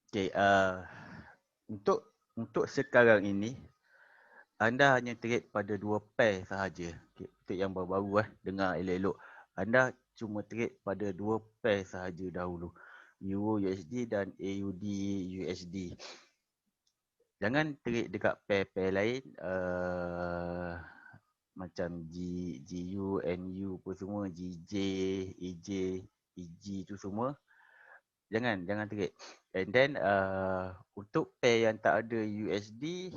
Okay, untuk sekarang ini anda hanya trade pada 2 pair sahaja. Okay, untuk yang baru-baru dengar elok-elok. Anda cuma trade pada 2 pair sahaja dahulu. Euro USD dan AUD USD. Jangan trade dekat pair-pair lain macam GU, NU pun semua, GJ, EJ, EG tu semua. Jangan trade. And then untuk pair yang tak ada USD,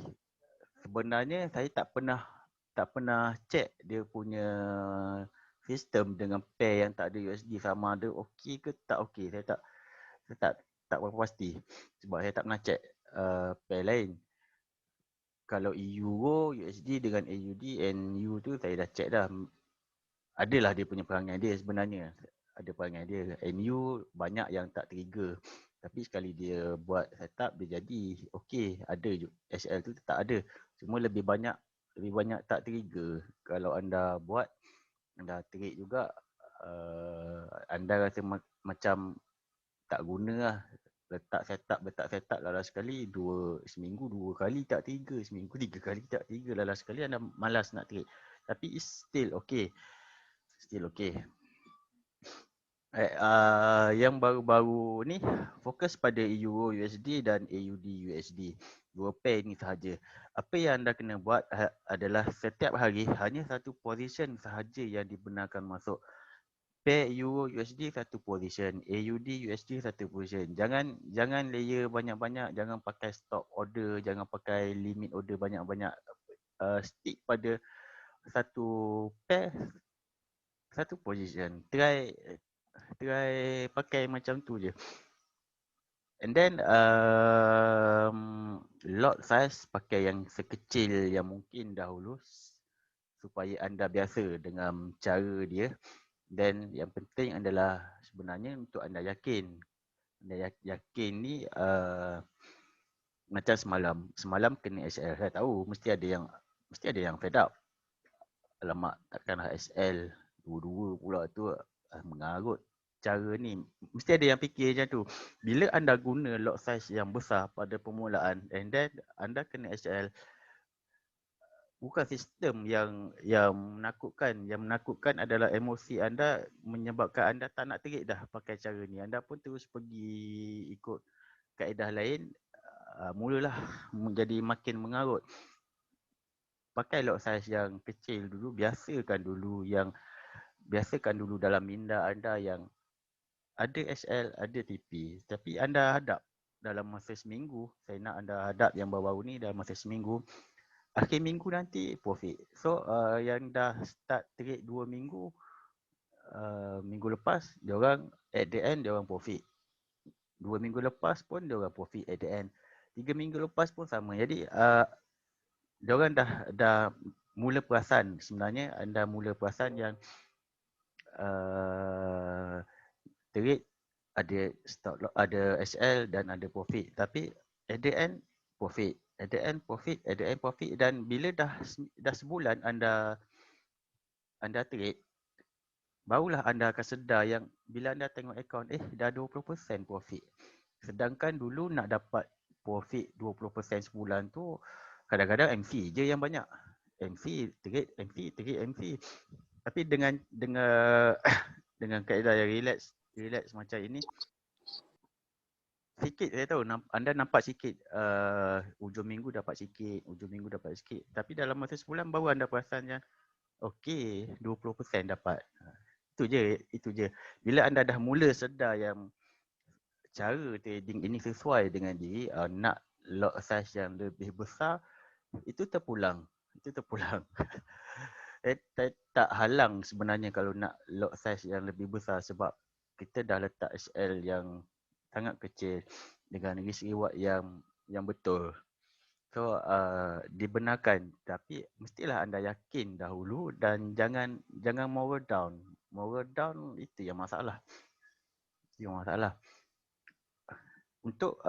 sebenarnya saya tak pernah check dia punya sistem dengan pair yang tak ada USD sama ada okey ke tak okey. Saya tak berapa pasti sebab saya tak pernah check pair lain. Kalau Euro USD dengan AUD NU tu saya dah check dah. Adalah dia punya perangai dia sebenarnya. Ada perangai dia. NU banyak yang tak trigger. Tapi sekali dia buat setup dia jadi okey, ada je. SL tu tak ada. Cuma lebih banyak tak trigger. Kalau anda buat, anda trade juga, anda rasa macam tak guna lah. Letak setup lalas sekali, seminggu 2 kali tak trigger, seminggu 3 kali tak trigger, lalas sekali anda malas nak trade. Tapi it's still okay. Still okay. Yang baru-baru ni fokus pada Euro USD dan AUD USD. 2 pair ni sahaja. Apa yang anda kena buat adalah setiap hari hanya satu position sahaja yang dibenarkan masuk. Pair Euro USD satu position, AUD USD satu position. Jangan layer banyak-banyak, jangan pakai stop order, jangan pakai limit order banyak-banyak. Stick pada satu pair, satu position. Try pakai macam tu je. And then lot size pakai yang sekecil yang mungkin dahulu supaya anda biasa dengan cara dia. Dan yang penting adalah sebenarnya untuk anda yakin. Anda yakin ni macam semalam kena SL. Saya tahu mesti ada yang fed up. Alamak, takkanlah SL dua-dua pula tu mengarut. Cara ni mesti ada yang fikir macam tu. Bila anda guna lot size yang besar pada permulaan and then anda kena SL, bukan sistem yang menakutkan. Yang menakutkan adalah emosi anda menyebabkan anda tak nak trade dah pakai cara ni. Anda pun terus pergi ikut kaedah lain, mulalah menjadi makin mengarut. Pakai lot size yang kecil dulu, biasakan dulu dalam minda anda yang ada SL, ada TP. Tapi anda hadap dalam masa seminggu, saya nak anda hadap yang baru-baru ni dalam masa seminggu. Akhir minggu nanti profit. So yang dah start trade 2 minggu, minggu lepas diorang at the end diorang profit. 2 minggu lepas pun diorang profit at the end. 3 minggu lepas pun sama. Jadi diorang dah mula perasan, sebenarnya anda mula perasan yang trade ada stop loss, ada SL dan ada profit. Tapi at the end profit, at the end profit, dan bila dah sebulan anda trade, barulah anda akan sedar yang bila anda tengok akaun, dah 20% profit. Sedangkan dulu nak dapat profit 20% sebulan tu kadang-kadang MC je yang banyak. MC trade. Tapi dengan dengan kaedah yang relax macam ini, sikit saya tahu anda nampak sikit, hujung minggu dapat sikit, tapi dalam masa sebulan baru anda perasan yang okey, 20% dapat. Itu je. Bila anda dah mula sedar yang cara trading ini sesuai dengan diri, nak lot size yang lebih besar, itu terpulang. Tak halang sebenarnya kalau nak lot size yang lebih besar sebab kita dah letak SL yang sangat kecil dengan risk reward yang betul. So dibenarkan, tapi mestilah anda yakin dahulu dan jangan moral down. Moral down itu yang masalah. Untuk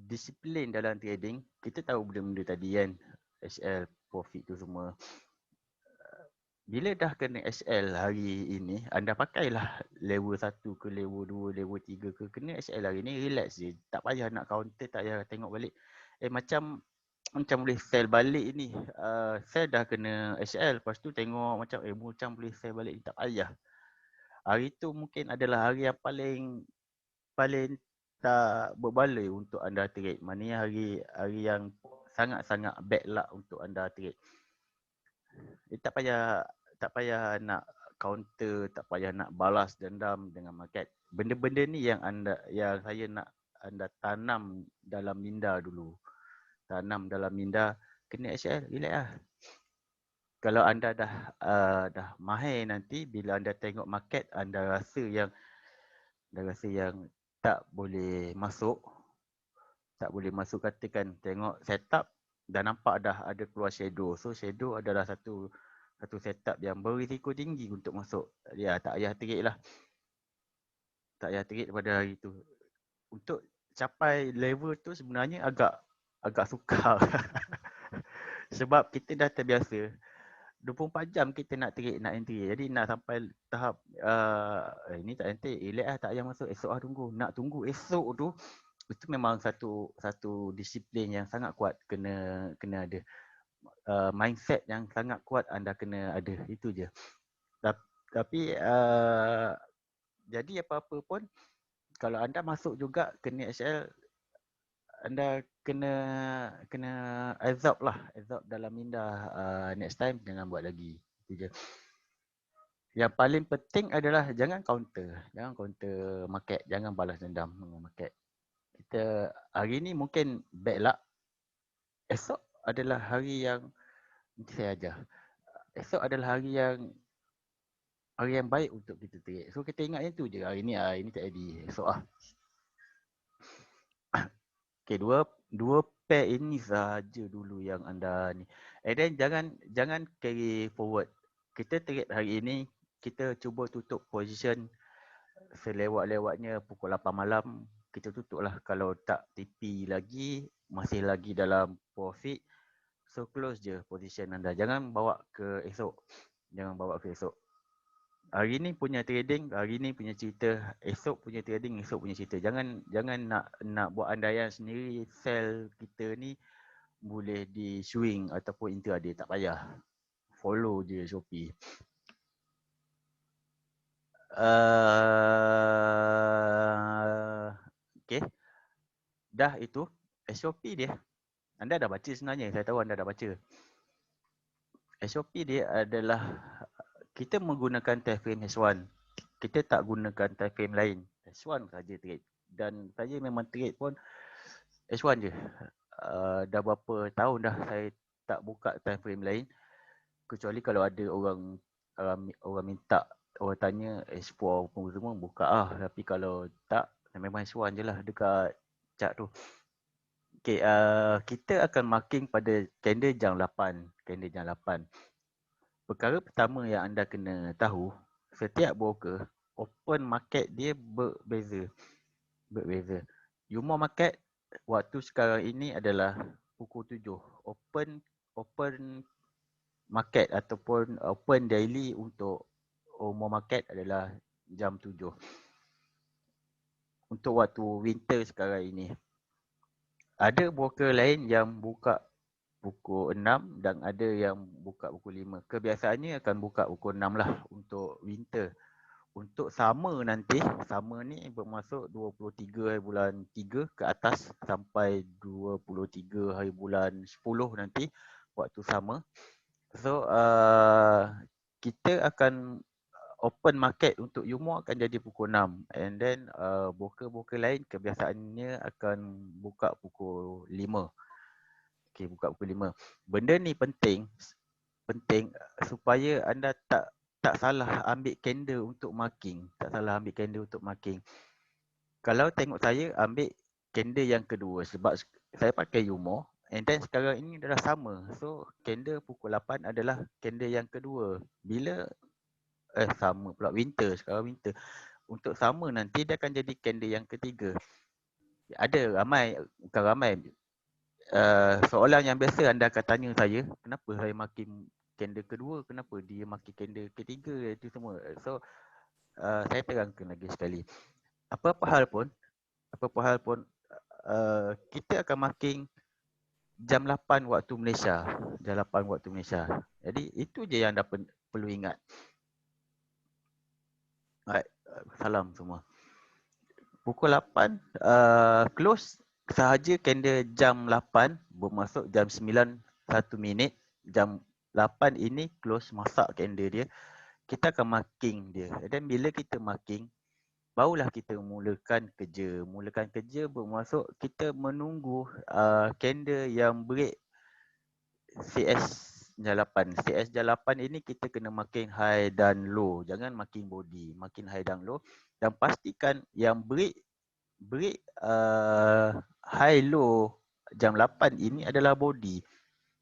disiplin dalam trading, kita tahu benda-benda tadi kan, SL, profit tu semua. bila dah kena SL hari ini, anda pakailah level 1 ke level 2, level 3 ke, kena SL hari ni, relax je. Tak payah nak counter, tak payah tengok balik. Macam boleh sell balik ni. Sell dah kena SL, lepas tu tengok macam boleh sell balik ni, tak payah. Hari tu mungkin adalah hari yang paling tak berbaloi untuk anda trade. Maknanya hari yang sangat-sangat bad luck untuk anda trade. Tak payah nak counter, tak payah nak balas dendam dengan market. Benda-benda ni yang saya nak anda tanam dalam minda dulu. Tanam dalam minda, kena HL, relax lah. Kalau anda dah mahir nanti, bila anda tengok market, anda rasa yang tak boleh masuk, katakan tengok setup, dah nampak dah ada keluar shadow. So shadow adalah satu setup yang berisiko tinggi untuk masuk. Ya, tak payah trade lah. Tak payah trade pada hari tu. Untuk capai level tu sebenarnya agak sukar. Sebab kita dah terbiasa 24 jam kita nak trade, nak entry. Jadi nak sampai tahap ini tak entry, relax lah, tak payah masuk, esok lah tunggu. Nak tunggu esok tu, itu memang satu disiplin yang sangat kuat kena ada. Mindset yang sangat kuat anda kena ada, itu je. Tapi jadi apa-apa pun, kalau anda masuk juga kena HL, anda kena absorb dalam minda. Next time jangan buat lagi. Itu je. Yang paling penting adalah jangan counter market, jangan balas dendam dengan market. Kita hari ni mungkin bad luck, esok adalah hari yang, nanti saya ajar, esok adalah hari yang baik untuk kita trade. So kita ingat yang tu je. Hari ni tak jadi, esok lah. Okay, dua pair ini sahaja dulu yang anda ni. And then jangan carry forward. Kita trade hari ini, kita cuba tutup position selewat-lewatnya pukul 8 malam. Kita tutup lah. Kalau tak TP lagi, masih lagi dalam profit, so close je position anda. Jangan bawa ke esok. Hari ni punya trading, hari ni punya cerita, esok punya trading, esok punya cerita. Jangan nak buat andaian sendiri, sell kita ni boleh di swing ataupun intraday, tak payah. Follow je Shopee. Okay. Dah itu SOP dia. Anda dah baca sebenarnya, saya tahu anda dah baca. SOP dia adalah kita menggunakan time frame H1. Kita tak gunakan time frame lain. H1 saja trade. Dan saya memang trade pun H1 je. Dah berapa tahun dah saya tak buka time frame lain. Kecuali kalau ada orang minta, orang tanya H4 pun semua buka lah. Tapi kalau tak, memang H1 je lah dekat chart tu. Okay, kita akan marking pada candle jam 8. Perkara pertama yang anda kena tahu, setiap broker open market dia berbeza. Yumo market waktu sekarang ini adalah pukul 7. Open market ataupun open daily untuk Yumo market adalah jam 7. Untuk waktu winter sekarang ini. Ada broker lain yang buka pukul 6 dan ada yang buka pukul 5. Kebiasaannya akan buka pukul 6 lah untuk winter. Untuk summer nanti, summer ni bermasuk 23 hari bulan 3 ke atas sampai 23 hari bulan 10 nanti, waktu summer. So, kita akan open market untuk Yumo akan jadi pukul 6. And then broker-broker lain kebiasaannya akan buka pukul 5. Okay, buka pukul 5. Benda ni penting supaya anda tak salah ambil candle untuk marking. Kalau tengok saya ambil candle yang kedua sebab saya pakai Yumo. And then sekarang ini adalah sama. So candle pukul 8 adalah candle yang kedua. Bila sama pula winter, sekarang winter. Untuk summer nanti dia akan jadi candle yang ketiga. Ada ramai, bukan ramai. Soalan yang biasa anda akan tanya saya, kenapa saya marking candle kedua, kenapa dia makin candle ketiga, itu semua. So saya terangkan lagi sekali, apa-apa hal pun kita akan marking jam 8 waktu Malaysia. Jam 8 waktu Malaysia. Jadi itu je yang dah perlu ingat. Alright, salam semua. Pukul 8 close sahaja candle jam 8 bermasuk jam 9 1 minit. Jam 8 ini close masak candle dia. Kita akan marking dia. Dan bila kita marking, barulah kita mulakan kerja. Mulakan kerja bermaksud kita menunggu candle yang break CS jam 8. CS jam 8 ini kita kena marking high dan low. Jangan marking body. Marking high dan low. Dan pastikan yang break high low jam 8 ini adalah body.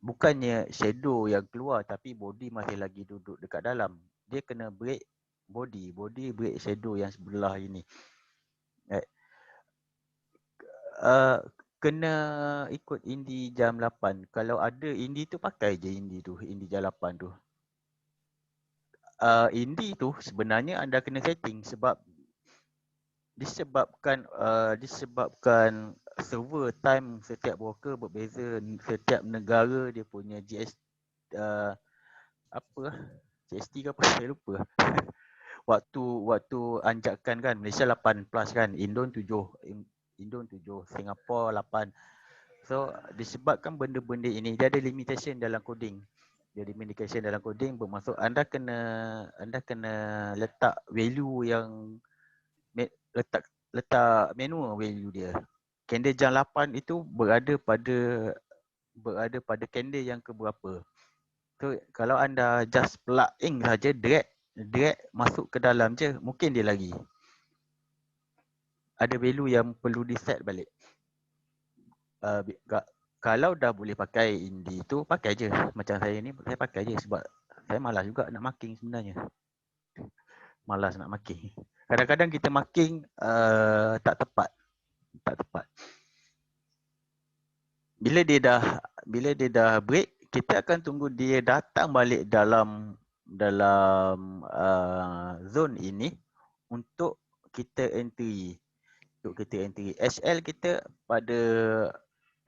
Bukannya shadow yang keluar tapi body masih lagi duduk dekat dalam. Dia kena break body. Body break shadow yang sebelah ini. Right. Kena ikut Indi jam 8. Kalau ada Indi tu pakai je Indi tu. Indi jam 8 tu. Indi tu sebenarnya anda kena setting sebab disebabkan server time setiap broker berbeza, setiap negara dia punya GS apa GST ke apa saya lupa. waktu anjakan kan Malaysia 8 plus kan, Indon 7, Singapura 8. So disebabkan benda-benda ini dia ada limitation dalam coding. Dia limitation dalam coding bermaksud anda kena letak value yang letak manual value dia. Candle jam 8 itu berada pada candle yang keberapa. So kalau anda just plug in saja, drag masuk ke dalam je, mungkin dia lagi. Ada value yang perlu di set balik. Kalau dah boleh pakai Indi tu, pakai je. Macam saya ni, saya pakai je sebab saya malas juga nak marking sebenarnya. Malas nak marking. Kadang-kadang kita marking tak tepat. Bila dia dah break, kita akan tunggu dia datang balik dalam zone ini untuk kita entry. SL kita pada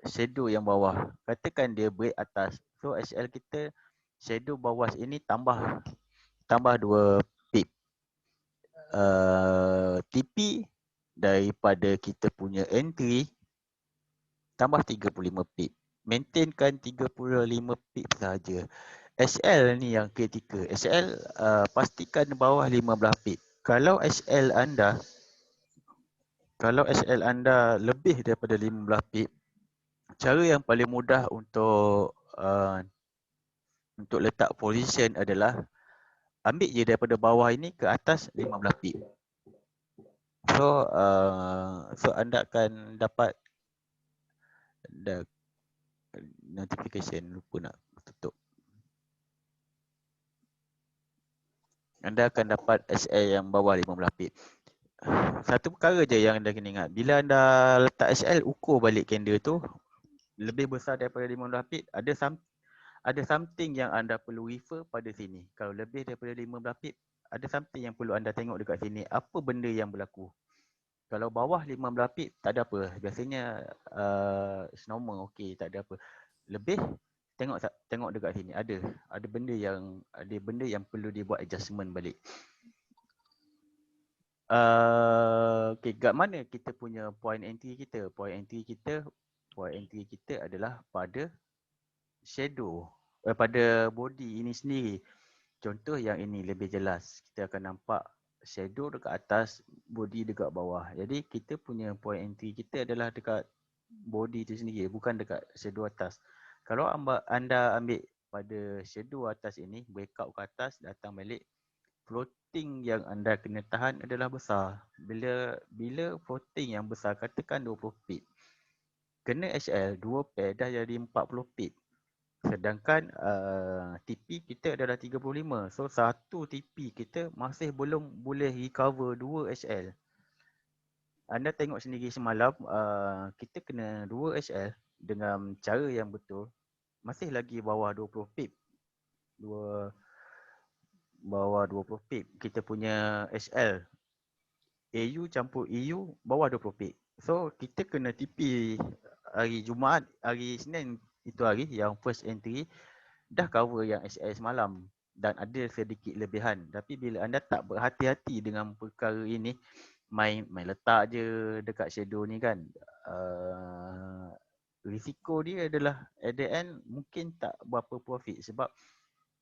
shadow yang bawah. Katakan dia break atas. So SL kita shadow bawah ini tambah 2 pip. TP daripada kita punya entry tambah 35 pip. Maintainkan 35 pip sahaja. SL ni yang kritikal. SL pastikan bawah 15 pip. Kalau SL anda lebih daripada 15 pip, cara yang paling mudah untuk letak position adalah ambil je daripada bawah ini ke atas 15 pip. So anda akan dapat notification, lupa nak tutup. Anda akan dapat SL yang bawah 15 pip. Satu perkara je yang anda kena ingat, bila anda letak SL, ukur balik candle tu lebih besar daripada 15 pip, ada something yang anda perlu refer pada sini. Kalau lebih daripada 15 pip, ada something yang perlu anda tengok dekat sini. Apa benda yang berlaku? Kalau bawah 15 pip, tak ada apa. Biasanya normal, okey, tak ada apa. Lebih, tengok dekat sini. Ada benda yang perlu dibuat adjustment balik. Okay, kat mana kita punya point entry kita? Point entry kita adalah pada shadow, pada body ini sendiri. Contoh yang ini lebih jelas. Kita akan nampak shadow dekat atas, body dekat bawah. Jadi kita punya point entry kita adalah dekat body tu sendiri, bukan dekat shadow atas. Kalau anda ambil pada shadow atas ini, breakout ke atas, datang balik, floating yang anda kena tahan adalah besar. Bila floating yang besar, katakan 20 pip, kena HL 2 pair dah jadi 40 pip. Sedangkan TP kita adalah 35. So satu TP kita masih belum boleh recover 2 HL. Anda tengok sendiri semalam, kita kena 2 HL dengan cara yang betul, masih lagi bawah 20 pip. bawah 20 pip. Kita punya HL AU campur EU bawah 20 pip. So kita kena TP hari Jumaat, hari Isnin itu hari yang first entry dah cover yang HL semalam dan ada sedikit lebihan. Tapi bila anda tak berhati-hati dengan perkara ini, main letak je dekat shadow ni kan, risiko dia adalah at the end mungkin tak berapa profit sebab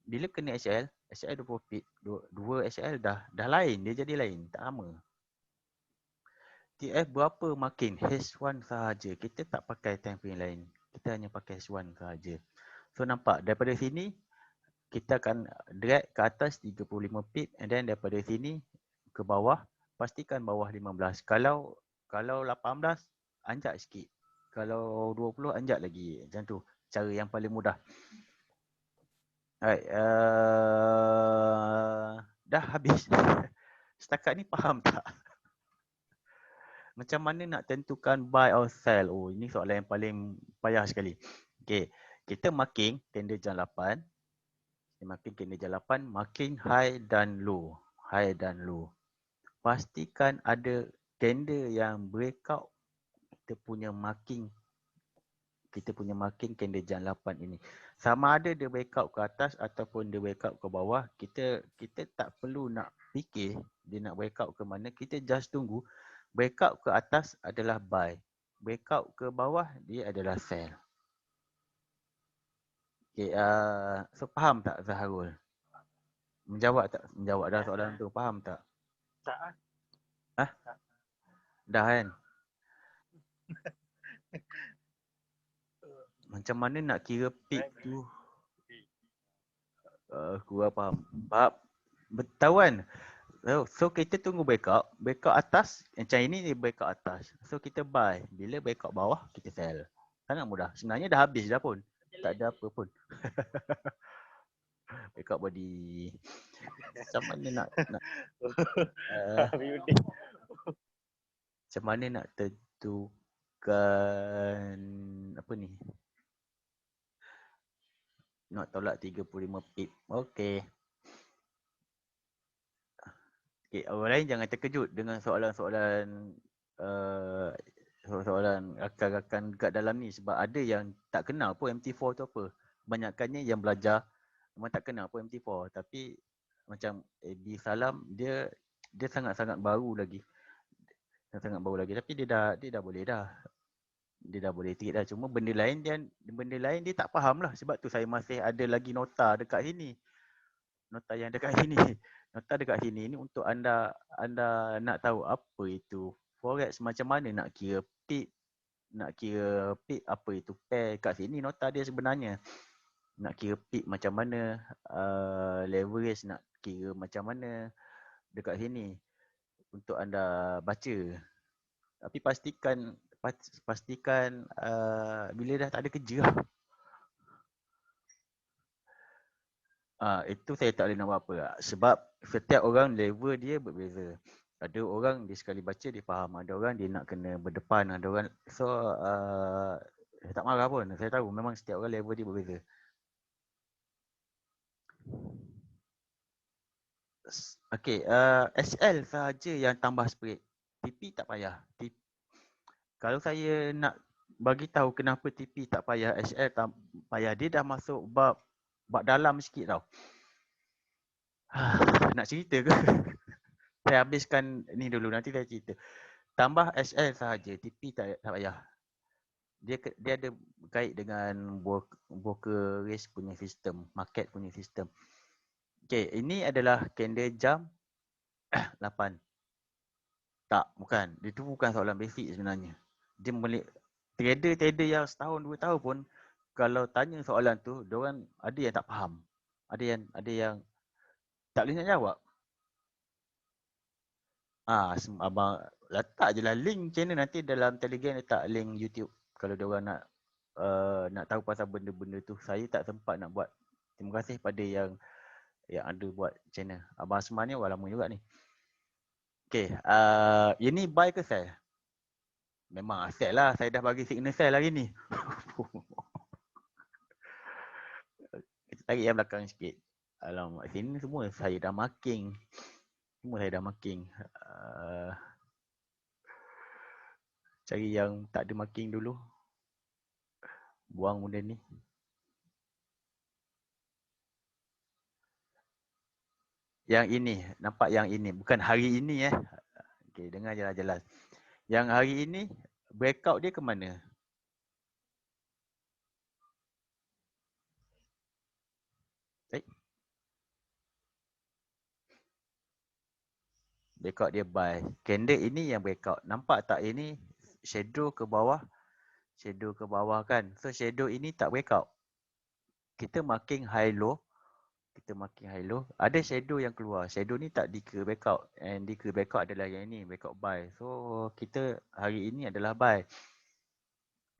bila kena HL 20 pip, dua HL dah lain, dia jadi lain, tak sama. TF berapa makin H1 sahaja. Kita tak pakai time frame lain. Kita hanya pakai H1 sahaja. So nampak daripada sini kita akan drag ke atas 35 pip and then daripada sini ke bawah pastikan bawah 15. Kalau 18 anjak sikit. Kalau 20 anjak lagi. Macam tu cara yang paling mudah. Alright, dah habis. Setakat ni faham tak? Macam mana nak tentukan buy or sell? Oh, ini soalan yang paling payah sekali. Okay, kita marking candle jam 8. Kita marking candle jam 8, marking high dan low. High dan low. Pastikan ada candle yang breakout kita punya marking. Kita punya marking candle jam 8 ini. Sama ada dia breakout ke atas ataupun dia breakout ke bawah. Kita tak perlu nak fikir dia nak breakout ke mana. Kita just tunggu. Breakout ke atas adalah buy. Breakout ke bawah dia adalah sell. Okay, so faham tak Zaharul? Menjawab tak? Menjawab dah soalan tu. Faham tak? Tak. Hah? Dah kan? Macam mana nak kira peak tu? Kurang faham. Tahu kan? So kita tunggu breakout. Breakout atas. Macam ini ni breakout atas. So kita buy. Bila breakout bawah, kita sell. Sangat mudah. Sebenarnya dah habis dah pun. Tak ada apa pun. Breakout body. Macam mana nak macam mana nak tentukan apa ni? Nak tolak 35 pip. Okey. Okay, orang lain jangan terkejut dengan soalan-soalan soalan rakan-rakan dekat dalam ni sebab ada yang tak kenal pun MT4 tu apa. Kebanyakannya yang belajar memang tak kenal pun MT4 tapi macam AB Salam dia sangat-sangat baru lagi. Sangat baru lagi tapi dia dah boleh dah. Dia dah boleh trade dah. Cuma benda lain dia tak faham lah sebab tu saya masih ada lagi nota dekat sini. Nota yang dekat sini. Nota dekat sini ni untuk anda nak tahu apa itu forex, macam mana nak kira pip, apa itu pair. Kat sini nota dia sebenarnya. Nak kira pip macam mana, leverage nak kira macam mana dekat sini untuk anda baca. Tapi pastikan bila dah tak ada kerja lah. Itu saya tak boleh nak buat apa lah. Sebab setiap orang level dia berbeza. Ada orang dia sekali baca dia faham. Ada orang dia nak kena berdepan. Ada orang so saya tak marah pun. Saya tahu memang setiap orang level dia berbeza. Okay, SL sahaja yang tambah spread. TP tak payah. Kalau saya nak bagi tahu kenapa TP tak payah, SL tak payah, dia dah masuk bab dalam sikit tau. Nak cerita ke? Saya habiskan ni dulu, nanti saya cerita. Tambah SL sahaja, TP tak payah. Dia ada kait dengan brokerage punya sistem, market punya sistem. Okay, ini adalah candle jam 8. Tak, bukan. Itu bukan soalan basic sebenarnya. Dia boleh trader yang setahun 2 tahun pun kalau tanya soalan tu, diorang ada yang tak faham. Ada yang tak boleh nak jawab. Abang letak je lah link channel, nanti dalam Telegram letak link YouTube kalau diorang nak tahu pasal benda-benda tu. Saya tak sempat nak buat. Terima kasih pada yang ada buat channel. Abang Asman ni orang lama juga ni. Okay, ini buy ke sell? Memang sell lah. Saya dah bagi signal sell hari ni. Kita tarik yang belakang sikit. Alamak, sini semua saya dah marking. Semua saya dah marking. Cari yang tak ada marking dulu. Buang benda ni. Yang ini, nampak yang ini. Bukan hari ini Okay, dengar jelas-jelas. Yang hari ini, breakout dia ke mana? Breakout dia buy. Candle ini yang breakout. Nampak tak ini shadow ke bawah? Shadow ke bawah kan? So shadow ini tak breakout. Kita marking high low. Kita marking high low. Ada shadow yang keluar. Shadow ni tak declare breakout. And declare breakout adalah yang ini. Breakout buy. So kita hari ini adalah buy.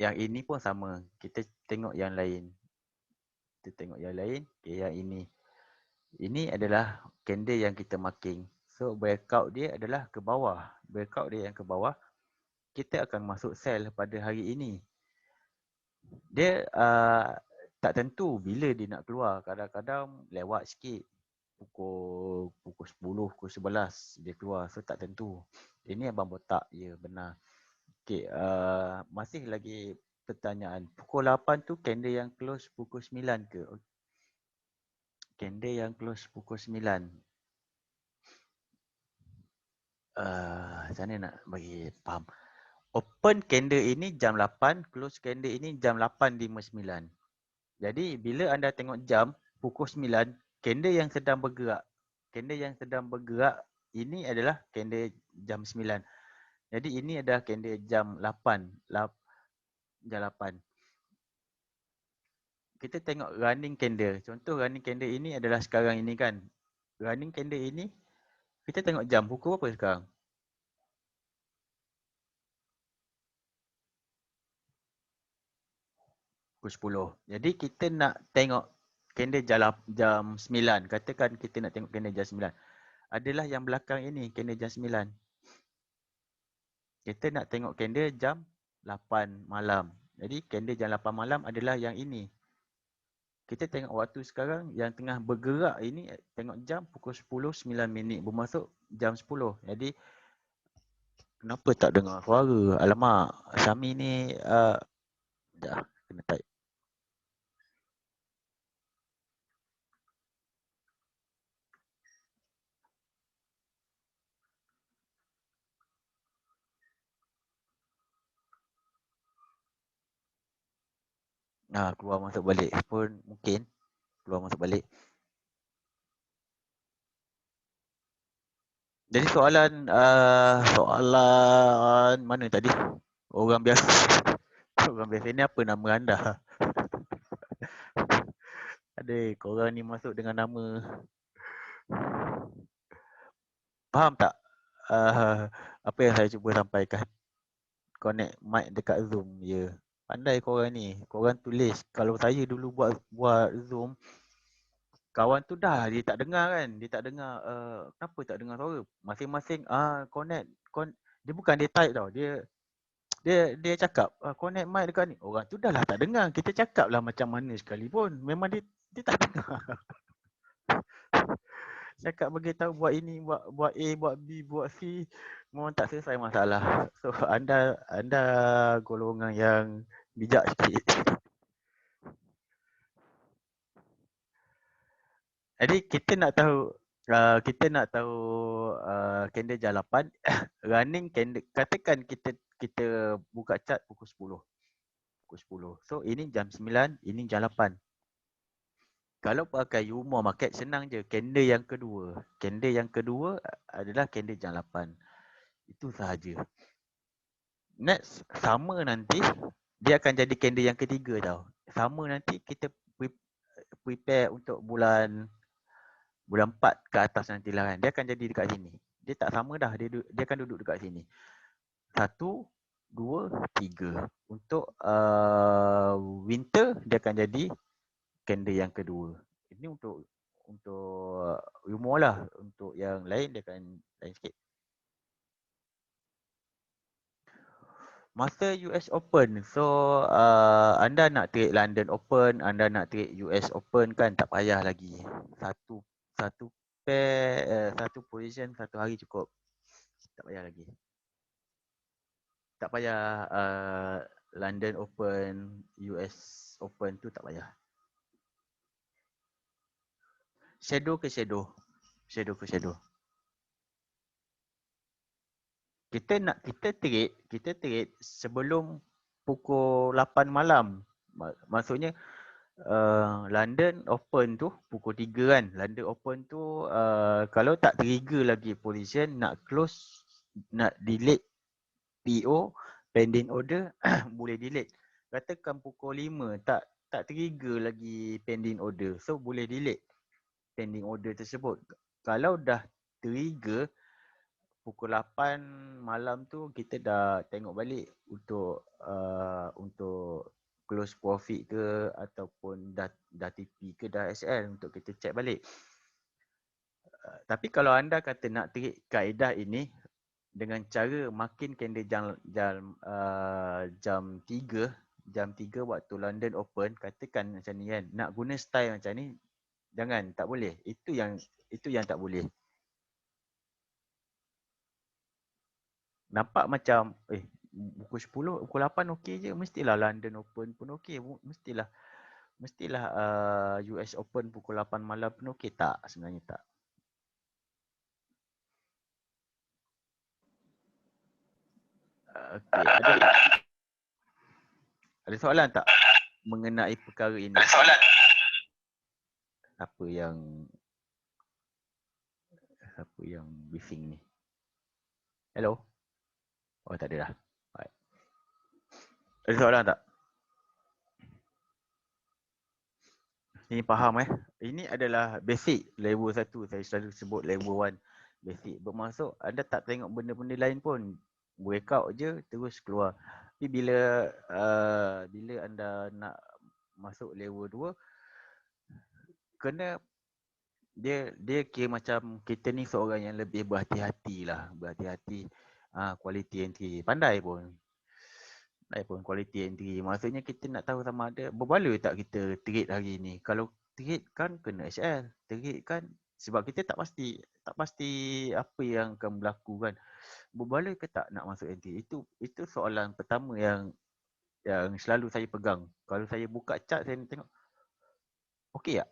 Yang ini pun sama. Kita tengok yang lain. Kita tengok yang lain. Okay, yang ini. Ini adalah candle yang kita marking. So breakout dia adalah ke bawah. Breakout dia yang ke bawah. Kita akan masuk sell pada hari ini. Dia tak tentu bila dia nak keluar. Kadang-kadang lewat sikit. Pukul 10, pukul 11 dia keluar. So tak tentu. Ini abang botak je, benar. Okay, masih lagi pertanyaan. Pukul 8 tu candle yang close pukul 9 ke? Candle yang close pukul 9. Macam mana nak bagi faham? Open candle ini jam 8, close candle ini jam 8.59. Jadi bila anda tengok jam pukul 9, candle yang sedang bergerak. Candle yang sedang bergerak ini adalah candle jam 9. Jadi ini adalah candle jam 8. Jam 8. Kita tengok running candle. Contoh running candle ini adalah sekarang ini kan. Running candle ini, kita tengok jam pukul berapa sekarang? Pukul 10. Jadi kita nak tengok candle jam 9. Katakan kita nak tengok candle jam 9. Adalah yang belakang ini, candle jam 9. Kita nak tengok candle jam 8 malam. Jadi candle jam 8 malam adalah yang ini. Kita tengok waktu sekarang yang tengah bergerak ini, tengok jam pukul 10.09 bermasuk jam 10. Jadi kenapa tak dengar suara? Alamak, Syami ni dah kena type. Keluar masuk balik pun mungkin. Keluar masuk balik. Jadi soalan mana tadi? Orang biasa. Orang biasa ni apa nama anda? Adik, korang ni masuk dengan nama. Faham tak? Apa yang saya cuba sampaikan? Connect mic dekat Zoom je. Pandai korang ni. Korang tulis. Kalau saya dulu buat Zoom, kawan tu dia tak dengar kan. Dia tak dengar. Kenapa tak dengar suara? Masing-masing connect. Dia bukan dia type tau. Dia cakap connect mic dekat ni. Orang tu dah lah tak dengar. Kita cakap lah macam mana sekalipun. Memang dia tak dengar. Cakap beritahu buat ini, buat A, buat B, buat C, memang tak selesai masalah. So anda golongan yang bijak sikit. Jadi kita nak tahu candle jam 8 running candle, katakan kita buka chart pukul 10. Pukul 10. So ini jam 9, ini jam 8. Kalau pakai Yumo market senang je. Candle yang kedua. Candle yang kedua adalah candle jam 8. Itu sahaja. Next, sama nanti dia akan jadi candle yang ketiga tau. Sama nanti kita prepare untuk bulan 4 ke atas nantilah kan. Dia akan jadi dekat sini. Dia tak sama dah. Dia akan duduk dekat sini. 1, 2, 3. Untuk winter dia akan jadi candle yang kedua. Ini untuk umur lah. Untuk yang lain dia akan lain sikit. Masa US Open. So anda nak trade London Open, anda nak trade US Open kan tak payah lagi. Satu satu pair, satu position satu hari cukup. Tak payah lagi. Tak payah London Open, US Open tu tak payah. Shadow ke shadow. Shadow ke shadow. Kita trade sebelum pukul 8 malam. Maksudnya London Open tu pukul 3 kan. London Open tu kalau tak trigger lagi position, nak close, nak delete PO, pending order boleh delete. Katakan pukul 5 tak trigger lagi pending order. So boleh delete pending order tersebut. Kalau dah trigger pukul 8 malam tu kita dah tengok balik untuk close profit ke ataupun dah TP ke dah SL untuk kita check balik. Tapi kalau anda kata nak trade kaedah ini dengan cara makin candle jam 3 waktu London Open, katakan macam ni kan, nak guna style macam ni jangan, tak boleh. Itu yang tak boleh. Nampak macam pukul 10, pukul 8 okey je, mestilah London Open pun okey, mestilah US Open pukul 8 malam pun okey. Tak, sebenarnya tak. Okey, ada soalan tak mengenai perkara ini? Ada soalan. Siapa yang briefing ni? Hello? Oh, tak ada dah. Baik. Ada soalan tak? Ini faham Ini adalah basic level 1. Saya selalu sebut level 1 basic. Bermaksud anda tak tengok benda-benda lain pun. Breakout je terus keluar. Tapi bila anda nak masuk level 2, kena dia kira macam kita ni seorang yang lebih berhati-hati lah. Berhati-hati quality entry. Pandai pun quality entry. Maksudnya kita nak tahu sama ada berbaloi tak kita trade hari ni. Kalau trade kan kena SL. Trade kan sebab kita tak pasti apa yang akan berlaku kan. Berbaloi ke tak nak masuk entry. Itu soalan pertama yang selalu saya pegang. Kalau saya buka chart saya tengok okey tak?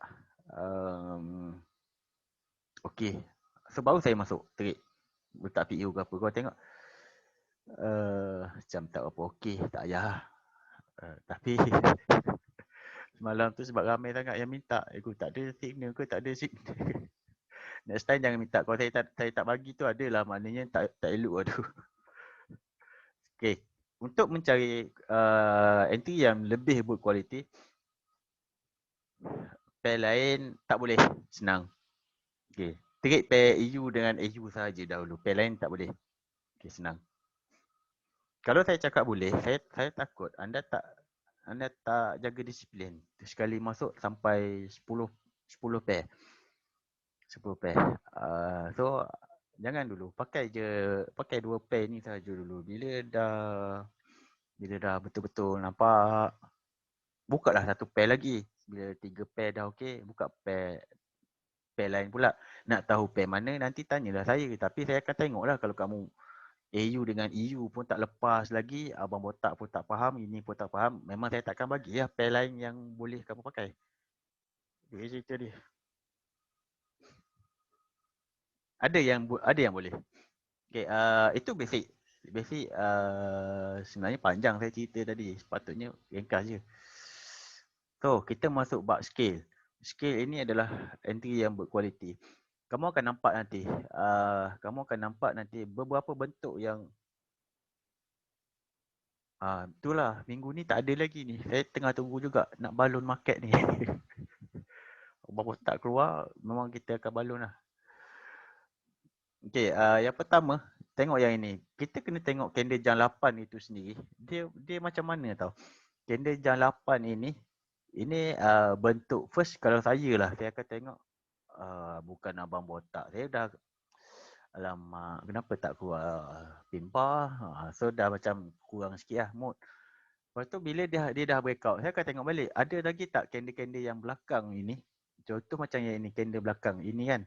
Okey. So baru saya masuk trade. Letak PU ke apa. Kau tengok macam tak apa okey, tak payah. Tapi semalam tu sebab ramai sangat yang minta. Aku tak ada signal ke, tak ada signal. Next time jangan minta. Kalau saya tak bagi tu adalah maknanya tak elok lah tu. Okay. Untuk mencari entry yang lebih berkualiti, pair lain tak boleh. Senang. Okay. Trade pair EU dengan AU sahaja dahulu. Pair lain tak boleh. Okay, senang. Kalau saya cakap boleh, saya takut anda tak jaga disiplin. Sekali masuk sampai 10 pair. 10 pair. So jangan dulu, pakai 2 pair ni saja dulu. Bila dah betul-betul nampak, buka lah 1 pair lagi. Bila 3 pair dah okey, buka pair lain pula. Nak tahu pair mana nanti tanyalah saya. Tapi saya akan tengoklah kalau kamu AU dengan EU pun tak lepas lagi, abang botak pun tak faham, ini pun tak faham, memang saya takkan bagi lah pair lain yang boleh kamu pakai. Dia cerita dia. Ada yang boleh. Okay, itu basic. Basic sebenarnya panjang saya cerita tadi. Sepatutnya ringkas je. So, kita masuk bab scale. Scale ini adalah entry yang berkualiti. Kamu akan nampak nanti beberapa bentuk yang itulah minggu ni tak ada lagi ni. Saya tengah tunggu juga nak balon market ni. Baru tak keluar, memang kita akan balon lah. Okay, yang pertama, tengok yang ini. Kita kena tengok candle jam 8 itu sendiri. Dia macam mana tau. Candle jam 8 ini bentuk first kalau saya lah, saya akan tengok bukan abang botak. Saya dah alamak kenapa tak keluar pimpa. So dah macam kurang sikit lah mood. Lepas tu bila dia dah breakout, saya akan tengok balik. Ada lagi tak candle-candle yang belakang ini? Contoh macam yang ini, candle belakang ini kan.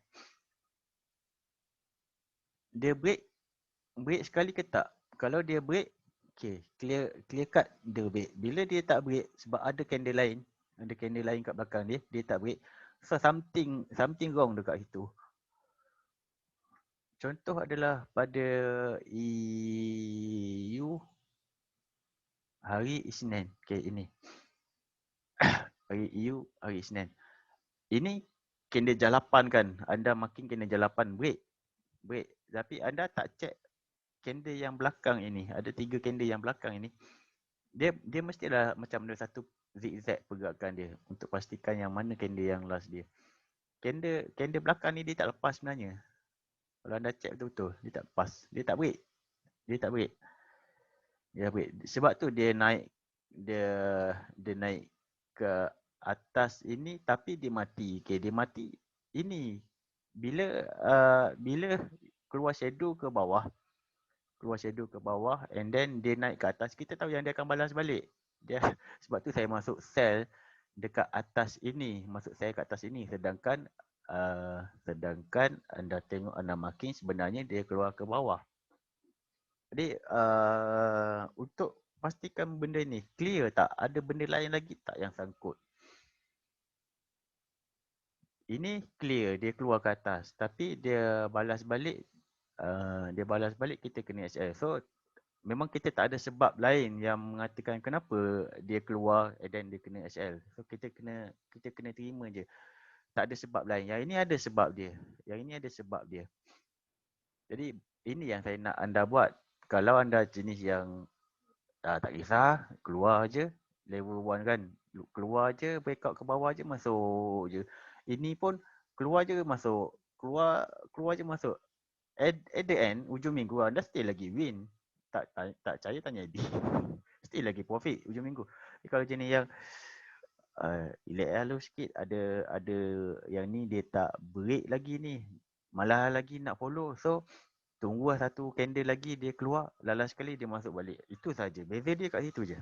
Dia break sekali ke tak? Kalau dia break, okay, clear cut dia break. Bila dia tak break, sebab ada candle lain kat belakang dia tak break. So something wrong dekat situ. Contoh adalah pada EU hari Isnin. Okay, ini. Hari EU hari Isnin. Ini candle jalapan kan. Anda makin candle jalapan break. Tapi anda tak check candle yang belakang ini. Ada 3 candle yang belakang ini. Dia mestilah macam ada satu zigzag pergerakan dia untuk pastikan yang mana candle yang last dia. Candle belakang ni dia tak lepas sebenarnya. Kalau anda check betul-betul, dia tak lepas. Dia tak break. Dia break. Sebab tu dia naik ke atas ini tapi dia mati. Okay, dia mati. Ini bila keluar shadow ke bawah and then dia naik ke atas, kita tahu yang dia akan balas balik. Sebab tu saya masuk sell dekat atas ini, sedangkan anda tengok anda marking sebenarnya dia keluar ke bawah. Jadi untuk pastikan benda ni clear tak, ada benda lain lagi tak yang sangkut. Ini clear, dia keluar ke atas tapi dia balas balik kita kena HL. So memang kita tak ada sebab lain yang mengatakan kenapa dia keluar and then dia kena HL. So kita kena terima je. Tak ada sebab lain. Yang ini ada sebab dia. Jadi ini yang saya nak anda buat. Kalau anda jenis yang tak kisah, keluar je level 1 kan. Keluar je, breakout ke bawah je, masuk je. Ini pun keluar je masuk. Keluar je masuk. At the end, ujung minggu anda still lagi win. Tak percaya tanya dia. Still lagi profit ujung minggu. Jadi kalau jenis yang elak sikit, ada yang ni dia tak break lagi ni. Malah lagi nak follow. So tunggu satu candle lagi dia keluar, lalas sekali dia masuk balik. Itu saja. Beza dia kat situ je.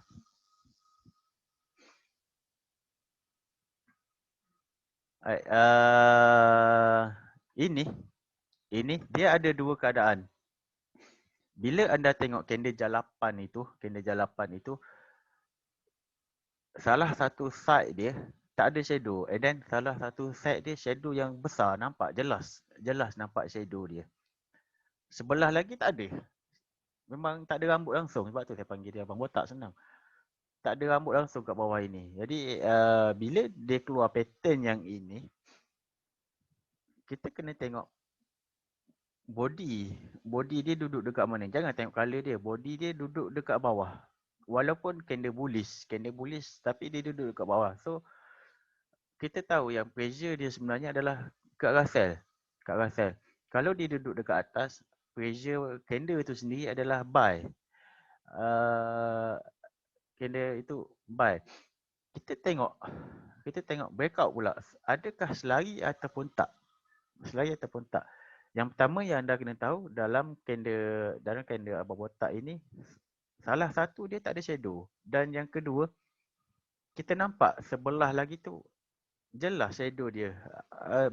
Alright, ini dia ada dua keadaan. Bila anda tengok candle jalapan itu salah satu side dia tak ada shadow, and then salah satu side dia shadow yang besar, nampak jelas nampak shadow dia. Sebelah lagi tak ada. Memang tak ada rambut langsung, sebab tu saya panggil dia abang botak, senang. Tak ada rambut langsung kat bawah ini. Jadi bila dia keluar pattern yang ini, kita kena tengok body dia duduk dekat mana. Jangan tengok color dia, body dia duduk dekat bawah. Walaupun candle bullish tapi dia duduk dekat bawah. So kita tahu yang pressure dia sebenarnya adalah kat Russell. Kalau dia duduk dekat atas, pressure candle itu sendiri adalah buy. Candle itu buy. Kita tengok breakout pula. Adakah selari ataupun tak? Yang pertama yang anda kena tahu, dalam candle abang botak ini, salah satu dia tak ada shadow. Dan yang kedua, kita nampak sebelah lagi tu jelas shadow dia.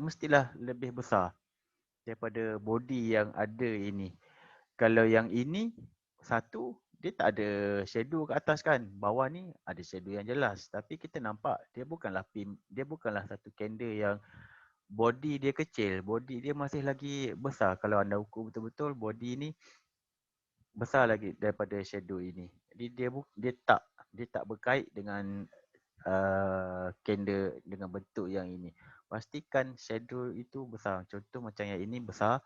Mestilah lebih besar daripada body yang ada ini. Kalau yang ini satu, dia tak ada shadow kat atas kan. Bawah ni ada shadow yang jelas. Tapi kita nampak dia bukanlah satu candle yang body dia kecil. Body dia masih lagi besar. Kalau anda ukur betul-betul, body ni besar lagi daripada shadow ini. Jadi dia tak berkait dengan candle dengan bentuk yang ini. Pastikan shadow itu besar. Contoh macam yang ini besar.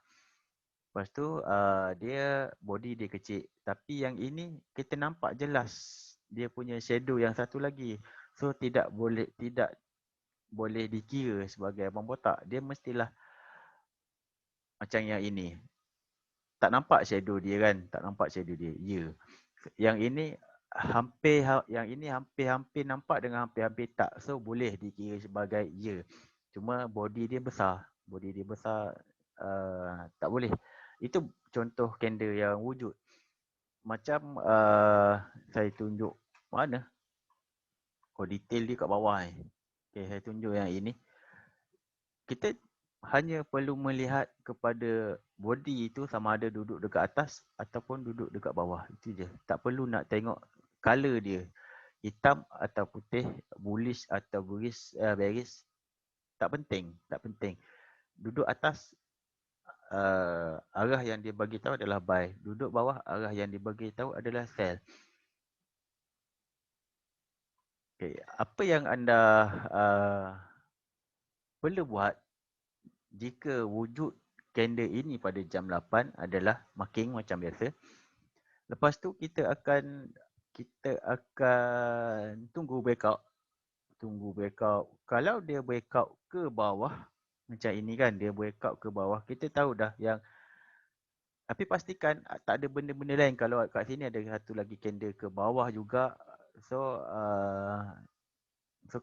Lepas tu dia body dia kecil. Tapi yang ini kita nampak jelas dia punya shadow yang satu lagi. So tidak boleh dikira sebagai abang botak. Dia mestilah macam yang ini. Tak nampak shadow dia kan? Ya. Yang ini hampir nampak dengan hampir tak. So boleh dikira sebagai ya. Cuma body dia besar tak boleh. Itu contoh candle yang wujud. Macam saya tunjuk mana? Oh, detail dia kat bawah ni. Okay, saya tunjuk yang ini. Kita hanya perlu melihat kepada body itu sama ada duduk dekat atas ataupun duduk dekat bawah. Itu je. Tak perlu nak tengok color dia. Hitam atau putih, bullish atau bearish. Tak penting. Tak penting. Duduk atas, arah yang dia bagi tahu adalah buy. Duduk bawah, arah yang dia bagi tahu adalah sell. Okay. Apa yang anda perlu buat jika wujud candle ini pada jam 8 adalah marking macam biasa. Lepas tu kita akan tunggu breakout. Kalau dia breakout ke bawah macam ini kan, dia breakout ke bawah, kita tahu dah yang, tapi pastikan tak ada benda-benda lain. Kalau kat sini ada satu lagi candle ke bawah juga, so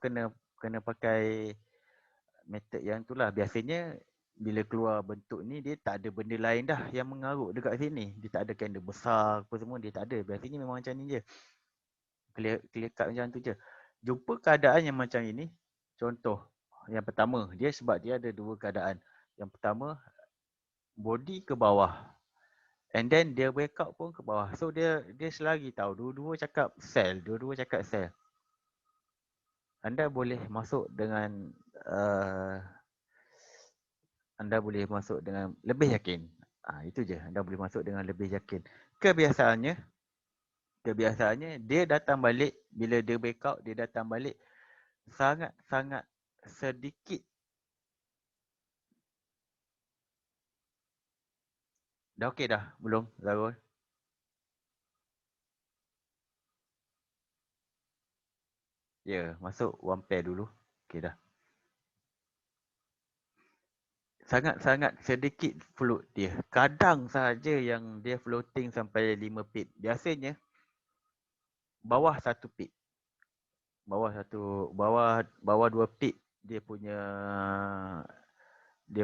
kena pakai method yang itulah. Biasanya bila keluar bentuk ni, dia tak ada benda lain dah yang mengarut dekat sini. Dia tak ada candle besar apa semua, dia tak ada. Biasanya memang macam ni je. Clear cut macam tu je. Jumpa keadaan yang macam ini, contoh yang pertama, dia sebab dia ada dua keadaan. Yang pertama, body ke bawah. And then dia breakout pun ke bawah. So dia selagi tahu, dua-dua cakap sell. Anda boleh masuk dengan lebih yakin. Itu je, anda boleh masuk dengan lebih yakin. Kebiasaannya dia datang balik, bila dia breakout, dia datang balik sangat-sangat sedikit. Dah okey dah? Belum, Zarul? Ya, masuk one pair dulu. Okey dah. Sangat-sangat sedikit float dia. Kadang saja yang dia floating sampai 5 pip. Biasanya bawah 1 pip. Bawah 2 pip dia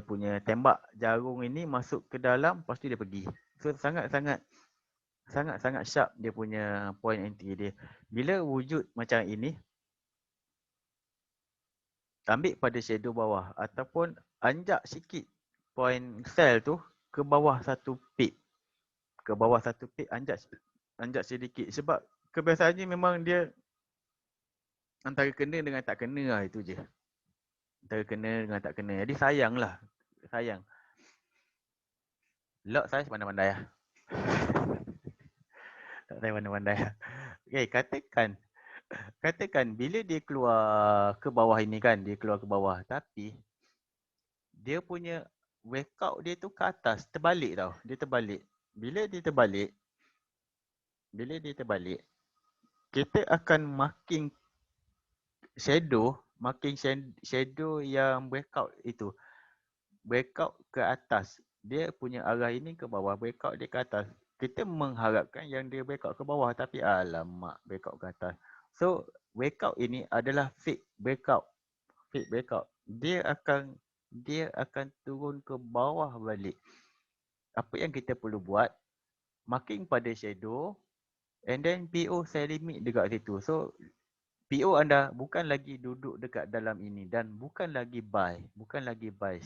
punya tembak jarum ini masuk ke dalam, lepas tu dia pergi. So sangat-sangat sharp dia punya point entry dia. Bila wujud macam ini, ambil pada shadow bawah ataupun anjak sikit point sell tu ke bawah 1 pip. Anjak sedikit, sebab kebiasaannya memang dia antara kena dengan tak kena lah, itu je. Antara kena dengan tak kena. Jadi sayang. Lock saya pandai-pandai lah. Tak saya pandai-pandai lah. Okay, katakan bila dia keluar ke bawah ini kan, dia keluar ke bawah, tapi dia punya breakout dia tu ke atas, terbalik tau. Dia terbalik. Bila dia terbalik, kita akan marking shadow yang breakout itu. Breakout ke atas. Dia punya arah ini ke bawah, breakout dia ke atas. Kita mengharapkan yang dia breakout ke bawah, tapi alamak, breakout ke atas. So, breakout ini adalah fake breakout. Dia akan turun ke bawah balik. Apa yang kita perlu buat, marking pada shadow, and then PO sell limit dekat situ. So, PO anda bukan lagi duduk dekat dalam ini dan bukan lagi buy.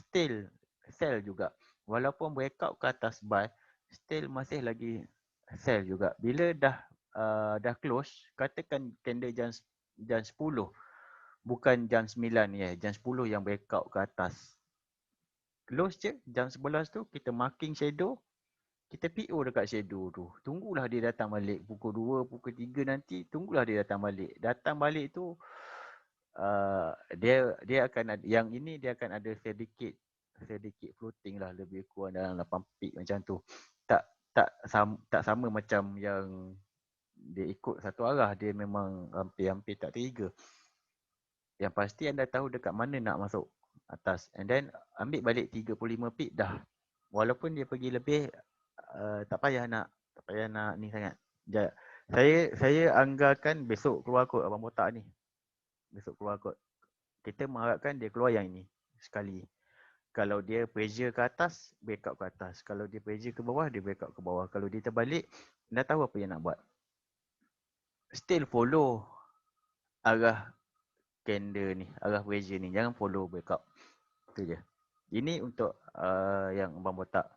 Still sell juga. Walaupun breakout ke atas buy, still masih lagi sell juga. Bila dah close, katakan candle jam 10, bukan jam 9 ya, jam 10 yang breakout ke atas. Close je, jam 11 tu kita marking shadow, kita PO dekat shadow tu. Tunggulah dia datang balik pukul 2, pukul 3 nanti, tunggulah dia datang balik. Datang balik tu dia akan ada, yang ini dia akan ada sedikit floating lah, lebih kurang dalam 8 pip macam tu. Tak sama macam yang dia ikut satu arah, dia memang hampir tak terhiga. Yang pasti anda tahu dekat mana nak masuk atas, and then ambil balik 35 pip dah. Walaupun dia pergi lebih, tak payah nak ni sangat. Saya anggarkan besok keluar kot abang botak ni. Kita mengharapkan dia keluar yang ini sekali. Kalau dia pressure ke atas, breakout ke atas. Kalau dia pressure ke bawah, dia breakout ke bawah. Kalau dia terbalik, dah tahu apa yang nak buat. Still follow arah candle ni, arah pressure ni. Jangan follow breakout. Itu je. Ini untuk yang abang botak.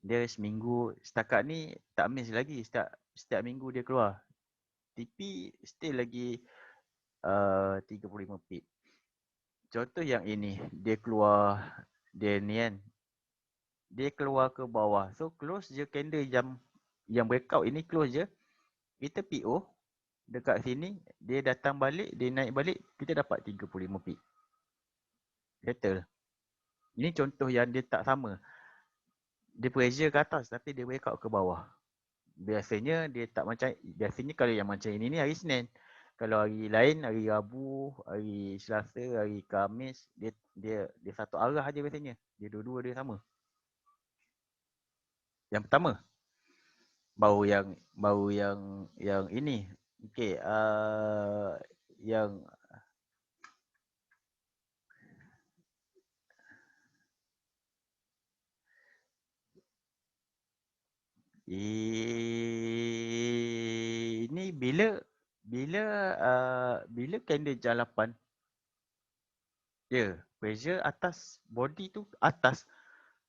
Dia seminggu, setakat ni tak miss lagi. Setiap minggu dia keluar. TP still lagi 35 pip. Contoh yang ini, dia keluar, dia ni kan, dia keluar ke bawah. So close je candle yang breakout ini, close je. Kita PO dekat sini, dia datang balik, dia naik balik, kita dapat 35 pip. Settle. Ini contoh yang dia tak sama. Dia pressure ke atas tapi dia breakout ke bawah. Biasanya dia tak macam, biasanya kalau yang macam ini ni hari Senin. Kalau hari lain, hari Rabu, hari Selasa, hari Khamis, dia satu arah aja biasanya. Dia dua-dua dia sama. Yang pertama, baru yang ini. Okey, yang ini bila candle jalapan, ya, pressure atas, body tu atas.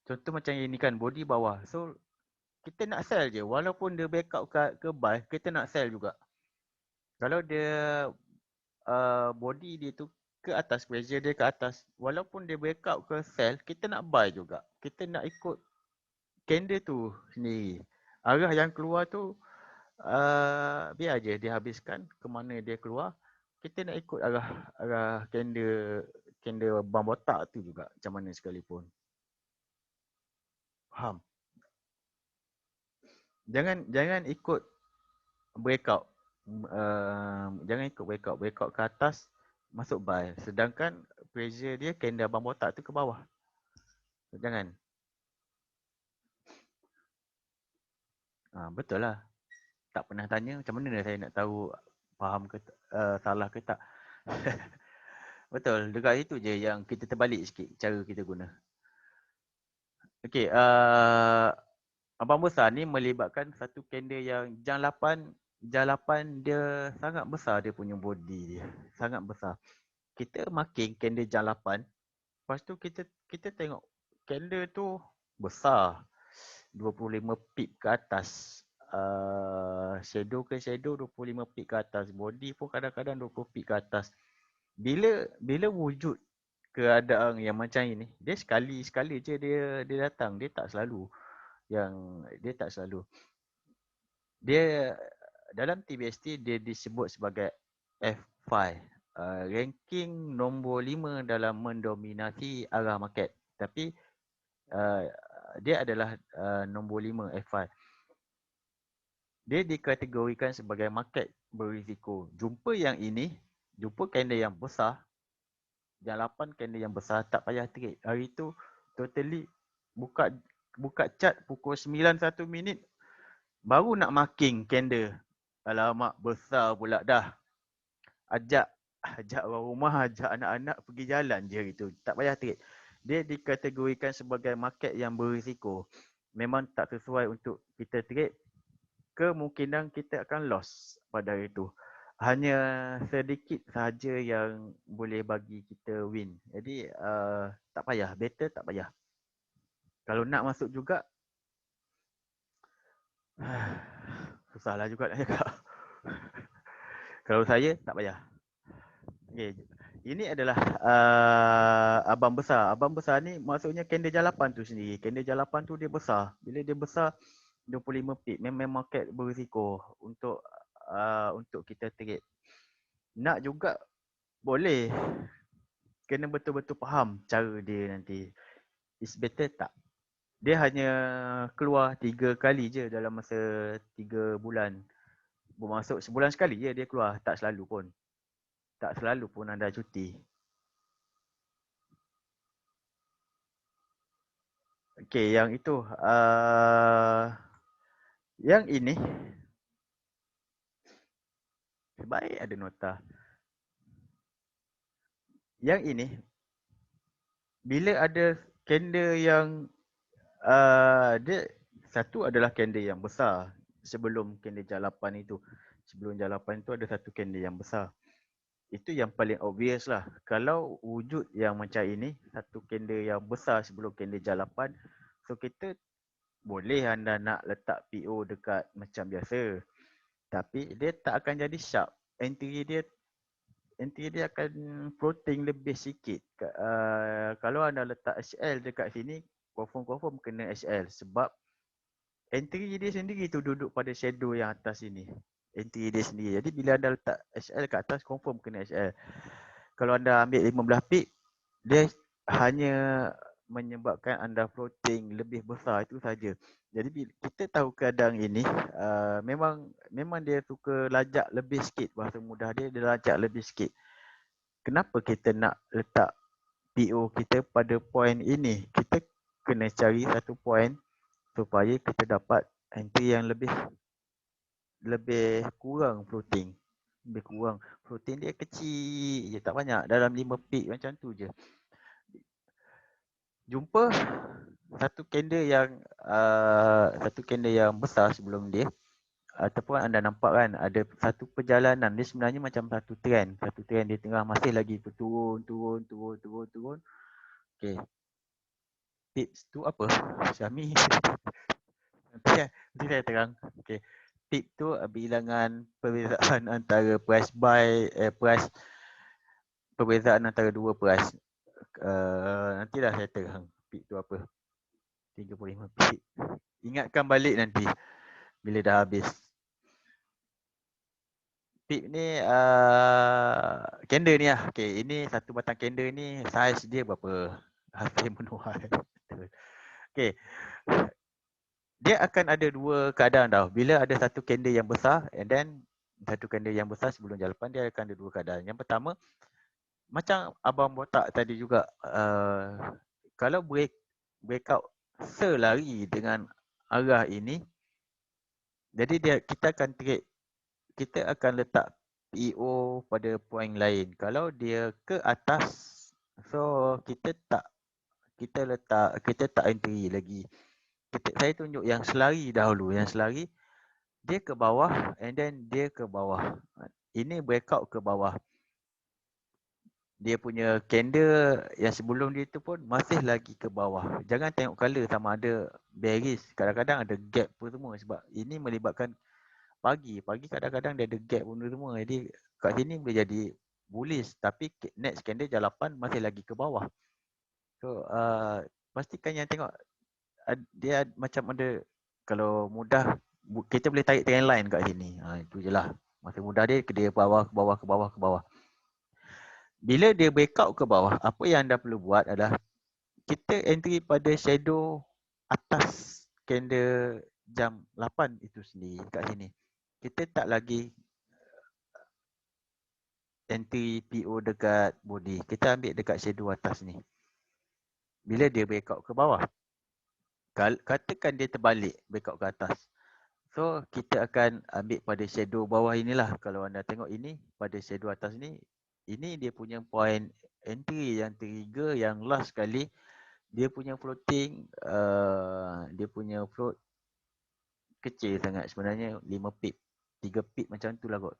Contoh macam ini kan, body bawah. So kita nak sell je, walaupun dia backup ke buy, kita nak sell juga. Kalau dia body dia tu ke atas, pressure dia ke atas, walaupun dia backup ke sell, kita nak buy juga. Kita nak ikut candle tu sendiri. Arah yang keluar tu biar je dia habiskan ke mana dia keluar. Kita nak ikut arah candle bang botak tu juga, macam mana sekalipun. Faham? Jangan ikut breakout. Jangan ikut breakout ke atas masuk buy, sedangkan pressure dia candle abang botak tu ke bawah. Jangan. Betul lah. Tak pernah tanya, macam mana saya nak tahu faham ke salah ke tak. Betul, dekat itu je yang kita terbalik sikit cara kita guna. Okey, abang besar ni melibatkan satu candle yang jam 8 dia sangat besar, dia punya body dia. Sangat besar. Kita marking candle jam 8. Lepas tu kita tengok candle tu besar. 25 pip ke atas. Shadow ke shadow 25 pip ke atas. Body pun kadang-kadang 20 pip ke atas. Bila wujud keadaan yang macam ini, dia sekali-sekali je dia datang. Dia tak selalu. Dia dalam TBST dia disebut sebagai F5. Ranking nombor 5 dalam mendominasi arah market. Tapi dia adalah nombor 5 F5. Dia dikategorikan sebagai market berisiko. Jumpa yang ini, jumpa candle yang besar, jam 8 candle yang besar, tak payah trade. Hari tu totally buka chart pukul 9 1 minit baru nak marking candle. Alamak, besar pula dah. Ajak orang rumah, ajak anak-anak pergi jalan je hari tu. Tak payah trade. Dia dikategorikan sebagai market yang berisiko. Memang tak sesuai untuk kita trade. Kemungkinan kita akan loss pada hari itu. Hanya sedikit sahaja yang boleh bagi kita win. Jadi tak payah, better tak payah. Kalau nak masuk juga, susahlah juga nak cakap. Kalau saya tak payah. Okay. Ini adalah abang besar. Abang besar ni maksudnya candle jam 8 tu sendiri. Candle jam 8 tu dia besar. Bila dia besar 25 pip, memang market berisiko untuk kita trade. Nak juga boleh. Kena betul-betul faham cara dia nanti. It's better tak? Dia hanya keluar 3 kali je dalam masa 3 bulan. Bermaksud sebulan sekali je dia keluar. Tak selalu pun. Tak selalu pun anda cuti. Okey, yang itu. Yang ini. Baik ada nota. Yang ini. Bila ada candle yang dia satu adalah candle yang besar sebelum candle jalapan itu. Sebelum jalapan itu ada satu candle yang besar. Itu yang paling obvious lah. Kalau wujud yang macam ini, satu candle yang besar sebelum candle jalapan, so kita boleh anda nak letak PO dekat macam biasa. Tapi dia tak akan jadi sharp. Entry dia akan floating lebih sikit. Kalau anda letak SL dekat sini, confirm kena SL sebab entry dia sendiri tu duduk pada shadow yang atas sini. Entry dia sendiri. Jadi bila anda letak SL kat atas, confirm kena SL. Kalau anda ambil 15 pip, dia hanya menyebabkan anda floating lebih besar itu saja. Jadi kita tahu keadaan ini, memang dia suka lajak lebih sikit. Bahasa mudah dia lajak lebih sikit. Kenapa kita nak letak PO kita pada point ini? Kita kena cari satu point supaya kita dapat entry yang lebih kurang floating. Lebih kurang. Floating dia kecil je, tak banyak. Dalam 5 pip macam tu je. Jumpa satu candle yang besar sebelum dia, ataupun anda nampak kan ada satu perjalanan. Dia sebenarnya macam satu trend dia tengah masih lagi turun. Okey, tips tu apa Syami? Nanti saya terang. Okey, tip tu bilangan perbezaan antara price buy perbezaan antara dua price. Nantilah saya terang pip tu apa. 35 pip. Ingatkan balik nanti bila dah habis. Pip ni candle ni lah. Okay, ini satu batang candle ni saiz dia berapa? Hasil menuai. Okay. Dia akan ada dua keadaan tau. Bila ada satu candle yang besar and then satu candle yang besar sebelum jalapan, dia akan ada dua keadaan. Yang pertama, macam abang botak tadi juga, kalau breakout selari dengan arah ini, jadi kita akan letak PO pada point lain. Kalau dia ke atas, so kita tak entry lagi. Saya tunjuk yang selari dahulu. Yang selari dia ke bawah and then dia ke bawah. Ini breakout ke bawah. Dia punya candle yang sebelum dia tu pun masih lagi ke bawah. Jangan tengok color sama ada bearish. Kadang-kadang ada gap pun semua sebab ini melibatkan pagi. Pagi kadang-kadang dia ada gap pun semua. Jadi kat sini boleh jadi bullish tapi next candle jalapan masih lagi ke bawah. So pastikan yang tengok dia macam ada, kalau mudah kita boleh tarik trend line kat sini. Itu je lah. Masa mudah dia ke bawah. Bila dia breakout ke bawah, apa yang anda perlu buat adalah kita entry pada shadow atas candle jam 8 itu sendiri kat sini. Kita tak lagi entry PO dekat body. Kita ambil dekat shadow atas ni. Bila dia breakout ke bawah, katakan dia terbalik breakout ke atas. So kita akan ambil pada shadow bawah inilah. Kalau anda tengok ini pada shadow atas ni, ini dia punya point entry yang trigger yang last kali. Dia punya floating, dia punya float kecil sangat sebenarnya, 5 pip, 3 pip macam tu lah kot.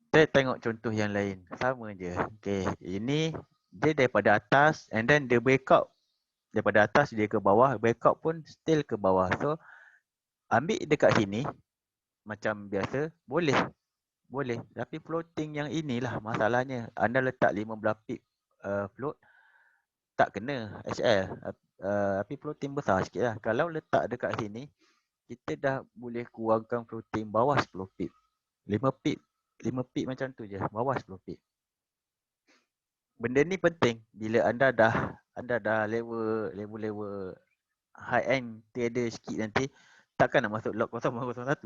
Kita tengok contoh yang lain, sama je. Okay, ini dia daripada atas and then dia breakout. Daripada atas dia ke bawah, breakout pun still ke bawah. So ambil dekat sini macam biasa, boleh. Tapi floating yang inilah masalahnya. Anda letak 15 pip float, tak kena HL. Tapi floating besar sikit lah. Kalau letak dekat sini, kita dah boleh kurangkan floating bawah 10 pip. 5 pip macam tu je, bawah 10 pip. Benda ni penting bila anda dah level high end trader sikit nanti, takkan nak masuk lot 0.01.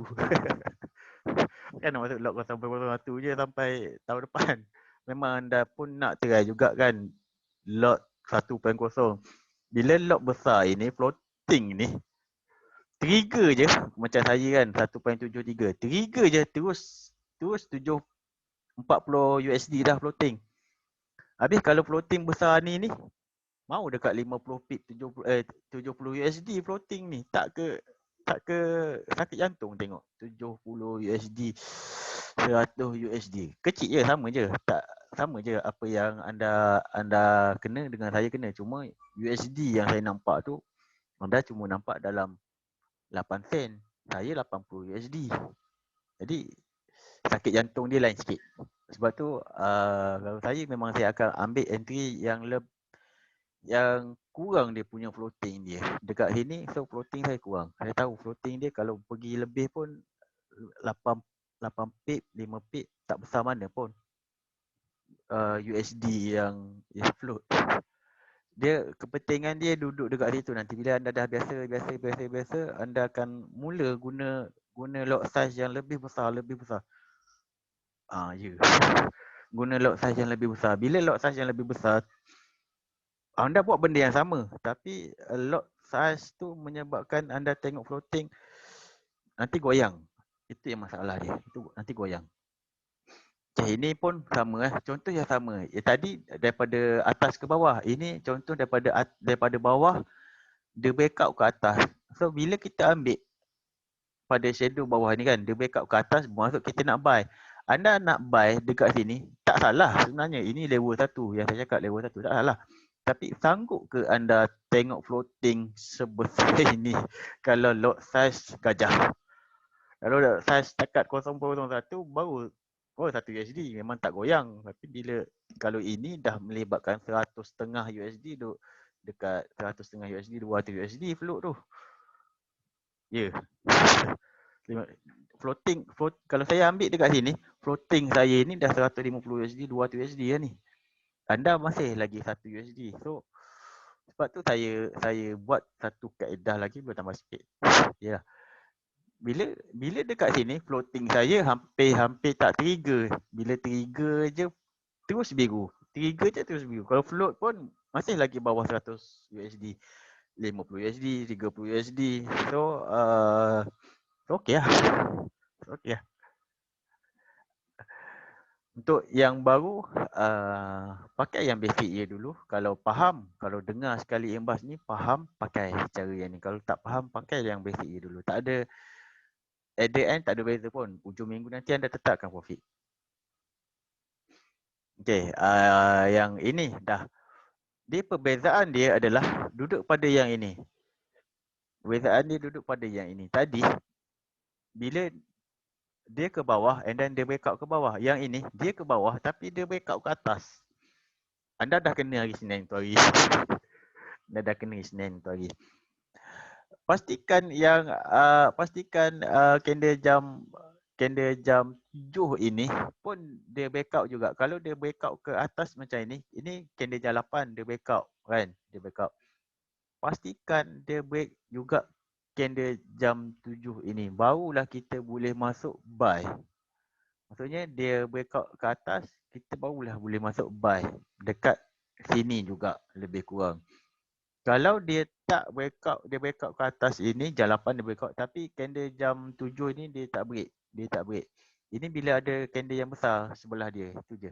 Kan nak masuk lot 0.01 je sampai tahun depan. Memang anda pun nak try juga kan lot 1.0. Bila lot besar ini, floating ni, trigger je macam saya kan 1.73. Trigger je terus 740 USD dah floating. Habis kalau floating besar ni mau dekat 50 pip 70 USD floating ni. Tak ke sakit jantung tengok 70 USD 100 USD. Kecil je, sama je. Tak sama je apa yang anda kena dengan saya kena. Cuma USD yang saya nampak tu anda cuma nampak dalam 8 sen. Saya 80 USD. Jadi sakit jantung dia lain sikit. Sebab tu kalau saya memang saya akan ambil entry yang kurang dia punya floating dia. Dekat sini so floating saya kurang. Saya tahu floating dia kalau pergi lebih pun 8 pip, 5 pip tak besar mana pun USD yang float. Dia kepentingan dia duduk dekat situ. Nanti bila anda dah biasa anda akan mula guna lot size yang lebih besar. Ya. Guna lot size yang lebih besar. Bila lot size yang lebih besar, anda buat benda yang sama, tapi lot size tu menyebabkan anda tengok floating nanti goyang. Itu yang masalah dia. Itu nanti goyang. Okay, ini pun sama contoh yang sama. Tadi daripada atas ke bawah. Ini contoh daripada bawah dia breakout ke atas. So bila kita ambil pada shadow bawah ni kan, dia breakout ke atas, maksud kita nak buy. Anda nak buy dekat sini, tak salah sebenarnya. Ini level 1 yang saya cakap, level 1 tak salah. Tapi sanggup ke anda tengok floating sebesar ini kalau lot size gajah? Kalau lot size takat 0.01 baru 1 USD memang tak goyang. Tapi bila kalau ini dah melibatkan 100.5 USD dekat 100.5 USD, 200 USD float tu. Ya. Floating kalau saya ambil dekat sini, floating saya ni dah 150 USD, 200 USD lah ni. Anda masih lagi 1 USD. So sebab tu saya buat satu kaedah lagi, boleh tambah sikit. Ya. Bila dekat sini floating saya hampir tak trigger. Bila trigger je terus biru. Kalau float pun masih lagi bawah 100 USD, 50 USD, 30 USD. So okey lah. Okey lah. Untuk yang baru, pakai yang basic je dulu. Kalau faham, kalau dengar sekali imbas ni faham, pakai cara yang ni. Kalau tak faham, pakai yang basic je dulu. Tak ada, at the end tak ada beza pun. Ujung minggu nanti anda tetapkan profit. Okay, yang ini dah. Dia perbezaan dia adalah duduk pada yang ini. Perbezaan dia duduk pada yang ini. Tadi, bila dia ke bawah and then dia breakout ke bawah. Yang ini, dia ke bawah tapi dia breakout ke atas. Anda dah kena hari Senin tu hari. Anda dah kena hari Senin tu hari. Pastikan candle jam 7 ini pun dia breakout juga. Kalau dia breakout ke atas macam ini candle jam 8 dia breakout kan? Dia breakout. Pastikan dia break juga candle jam 7 ini. Barulah kita boleh masuk buy. Maksudnya dia breakout ke atas, kita barulah boleh masuk buy. Dekat sini juga lebih kurang. Kalau dia tak breakout, dia breakout ke atas ini, jam 8 dia breakout. Tapi candle jam 7 ni dia tak break. Ini bila ada candle yang besar sebelah dia, itu je.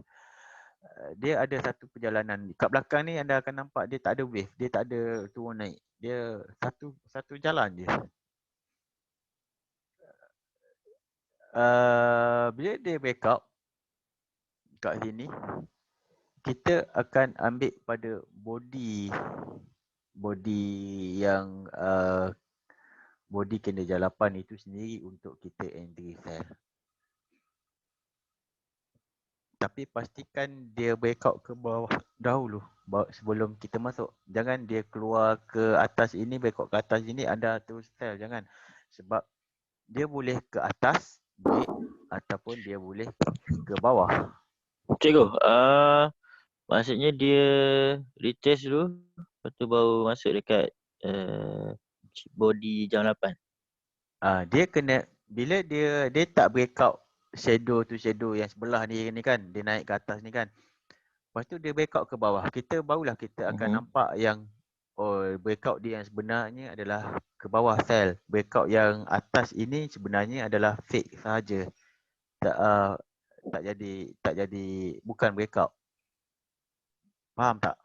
Dia ada satu perjalanan. Kat belakang ni anda akan nampak dia tak ada wave. Dia tak ada turun naik. Dia satu jalan je. Bila dia breakout kat sini, kita akan ambil pada body yang body candle jam 8 itu sendiri untuk kita entry sell. Tapi pastikan dia breakout ke bawah dahulu sebelum kita masuk. Jangan dia keluar ke atas ini, breakout ke atas ini, anda terus sell. Jangan. Sebab dia boleh ke atas break ataupun dia boleh ke bawah. Cikgu, maksudnya dia retest dulu, lepas tu baru masuk dekat body jam 8. Dia kena, bila dia tak breakout shadow tu shadow yang sebelah ni kan, dia naik ke atas ni kan. Lepas tu dia breakout ke bawah. Barulah kita akan nampak yang breakout dia yang sebenarnya adalah ke bawah sell. Breakout yang atas ini sebenarnya adalah fake sahaja. Tak jadi bukan breakout. Faham tak?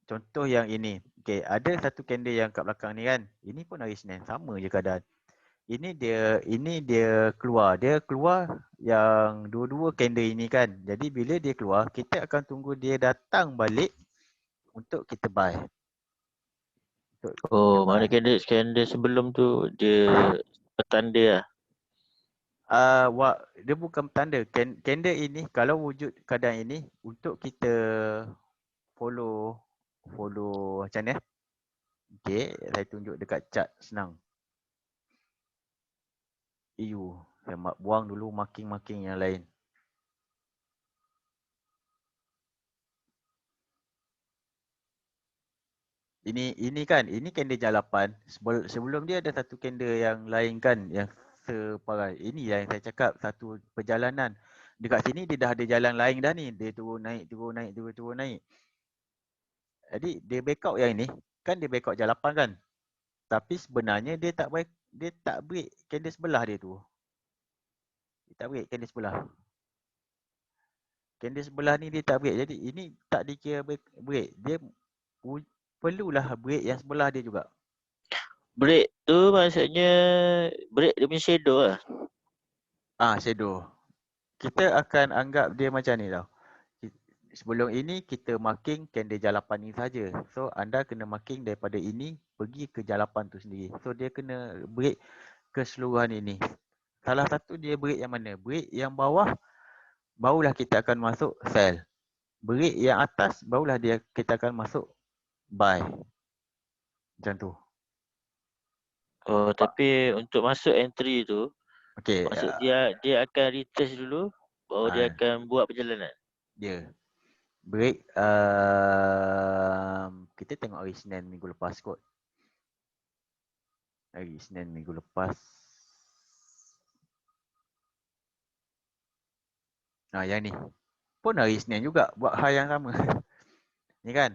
contoh yang ini. Okay, ada satu candle yang kat belakang ni kan. Ini pun hari Senin, sama je keadaan. Ini dia keluar. Dia keluar yang dua-dua candle ini kan. Jadi bila dia keluar, kita akan tunggu dia datang balik untuk kita buy. Untuk kita Oh, buy. mana candle sebelum tu dia petanda lah. Dia bukan petanda. Candle ini kalau wujud keadaan ini untuk kita follow macam ni. Okay, saya tunjuk dekat chart senang. EU. Saya buang dulu marking-marking yang lain. Ini kan, ini candle jalapan. Sebelum dia ada satu candle yang lain kan, yang separai. Ini yang saya cakap, satu perjalanan. Dekat sini dia dah ada jalan lain dah ni. Dia turun naik, turun naik, turun naik. Jadi dia backout yang ini, kan dia backout jalapan kan. Tapi sebenarnya dia tak break candle sebelah dia tu. Dia tak break candle sebelah. Candle sebelah ni dia tak break. Jadi ini tak dikira break. Dia perlulah break yang sebelah dia juga. Break tu maksudnya break dia punya shadow lah. Shadow. Kita akan anggap dia macam ni tau. Sebelum ini kita marking candle jalapan ni saja. So anda kena marking daripada ini pergi ke jalapan tu sendiri. So dia kena break keseluruhan ini. Salah satu dia break yang mana? Break yang bawah barulah kita akan masuk sell. Break yang atas barulah kita akan masuk buy. Macam tu. Oh, tapi untuk masuk entry tu, Okey, maksud dia akan retest dulu baru dia akan buat perjalanan. dia break kita tengok hari Senin minggu lepas kot. Hari Senin minggu lepas. Yang ni. Pun hari Senin juga buat hal yang sama. Ni kan.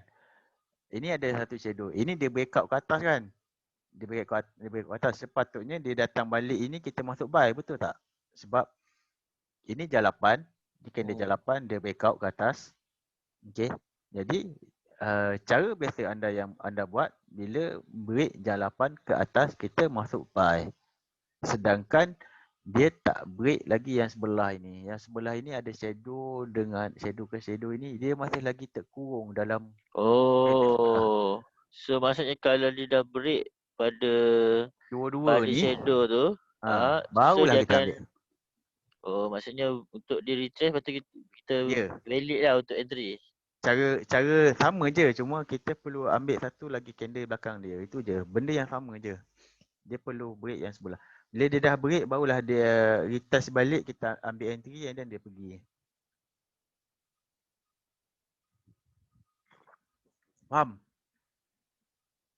Ini ada satu shadow. Ini dia breakout ke atas kan. Dia breakout ke atas. Sepatutnya dia datang balik ini kita masuk buy. Betul tak? Sebab ini jalapan. Jika dia jalapan dia breakout ke atas. Okay. Jadi cara biasa anda buat bila break jalapan ke atas kita masuk buy. Sedangkan dia tak break lagi yang sebelah ini. Yang sebelah ini ada shadow dengan shadow ke shadow ini dia masih lagi terkurung dalam Oh. So maksudnya kalau dia dah break dua-dua pada ni. shadow tu, so Barulah dia kita akan ambil. maksudnya untuk dia retrace lepas tu kita Ya. valid lah untuk entry. Cara sama je, cuma kita perlu ambil satu lagi candle belakang dia. Itu je. Benda yang sama je. Dia perlu break yang sebelah. Bila dia dah break barulah dia retest balik, kita ambil entry and then dia pergi. Faham?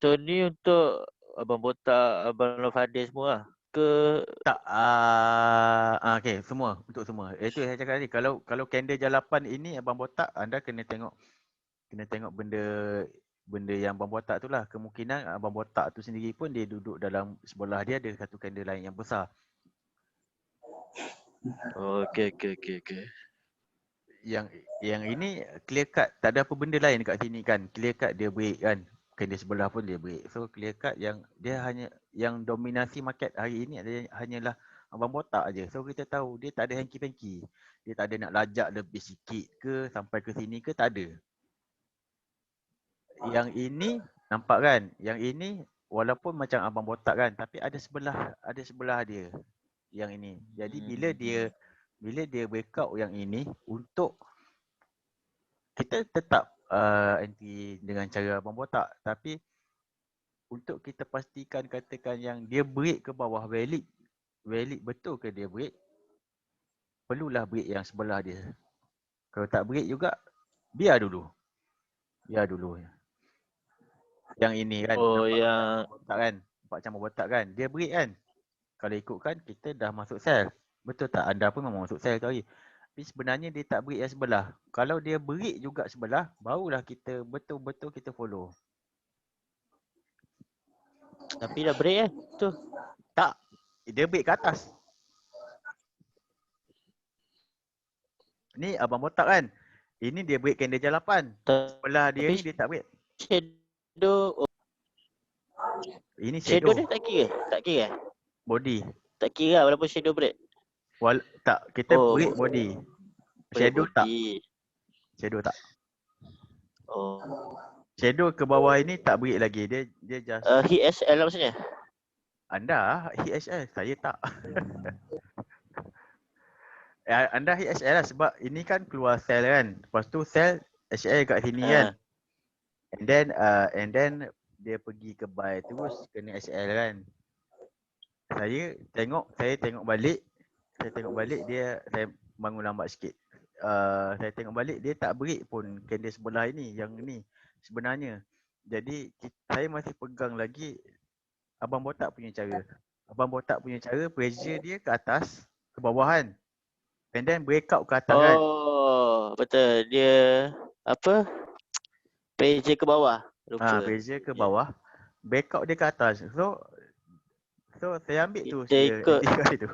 So ni untuk Abang Botak, Abang Nofadir semua lah. Ke Tak, okay, semua, untuk semua. Itu saya cakap tadi, kalau candle jalapan ini abang botak, anda kena tengok benda yang abang botak tu lah. Kemungkinan abang botak tu sendiri pun dia duduk dalam sebelah dia ada satu candle lain yang besar. okay. Yang ini clear cut, tak ada apa benda lain dekat sini kan. Clear cut dia break kan. Candle sebelah pun dia break. So clear cut dia hanya yang dominasi market hari ini hanyalah abang botak aje. So kita tahu dia tak ada hanky-panky. Dia tak ada nak lajak lebih sikit ke sampai ke sini ke, tak ada. Yang ini nampak kan? Yang ini walaupun macam abang botak kan, tapi ada sebelah dia yang ini. Jadi bila dia breakout yang ini, untuk kita tetap anti dengan cara abang botak, tapi untuk kita pastikan katakan yang dia break ke bawah valid betul ke dia break, perlulah break yang sebelah dia. Kalau tak break juga, biar dulu. Yang ini kan, yang botak kan, nampak macam botak kan, dia break kan. Kalau ikutkan kita dah masuk sell. Betul tak? Anda pun memang masuk sell tadi. Tapi sebenarnya dia tak break yang sebelah. Kalau dia break juga sebelah, barulah kita betul-betul kita follow. tapi dah break tu. Tak, dia break ke atas. Ni abang botak kan. Ini dia break candle jalapan. Sebelah dia Tapi ni dia tak break. shadow, oh, Ini shadow shadow dia tak kira? Tak kira? body. Tak kira walaupun shadow break? Tak, kita Oh, break body. break Shadow tak. body. Shadow tak. Oh. Shadow ke bawah ini tak break lagi. Dia just Hit SL lah maksudnya? anda HSL, saya tak. Anda HSL lah sebab ini kan keluar sel kan. Lepas tu sel HL kat sini kan. And then dia pergi ke buy terus kena HL kan. Saya tengok balik saya bangun lambat sikit. Saya tengok balik dia tak break pun candle sebelah ini yang ni sebenarnya. Jadi saya masih pegang lagi abang botak punya cara. Abang botak punya cara pressure dia ke atas ke bawah kan. And then breakout ke atas kan. Oh, betul. Dia apa? Pressure ke bawah. Lupa. Pressure ke bawah. Breakout dia ke atas. So saya ambil tu Kita dia ikut, NTI tu.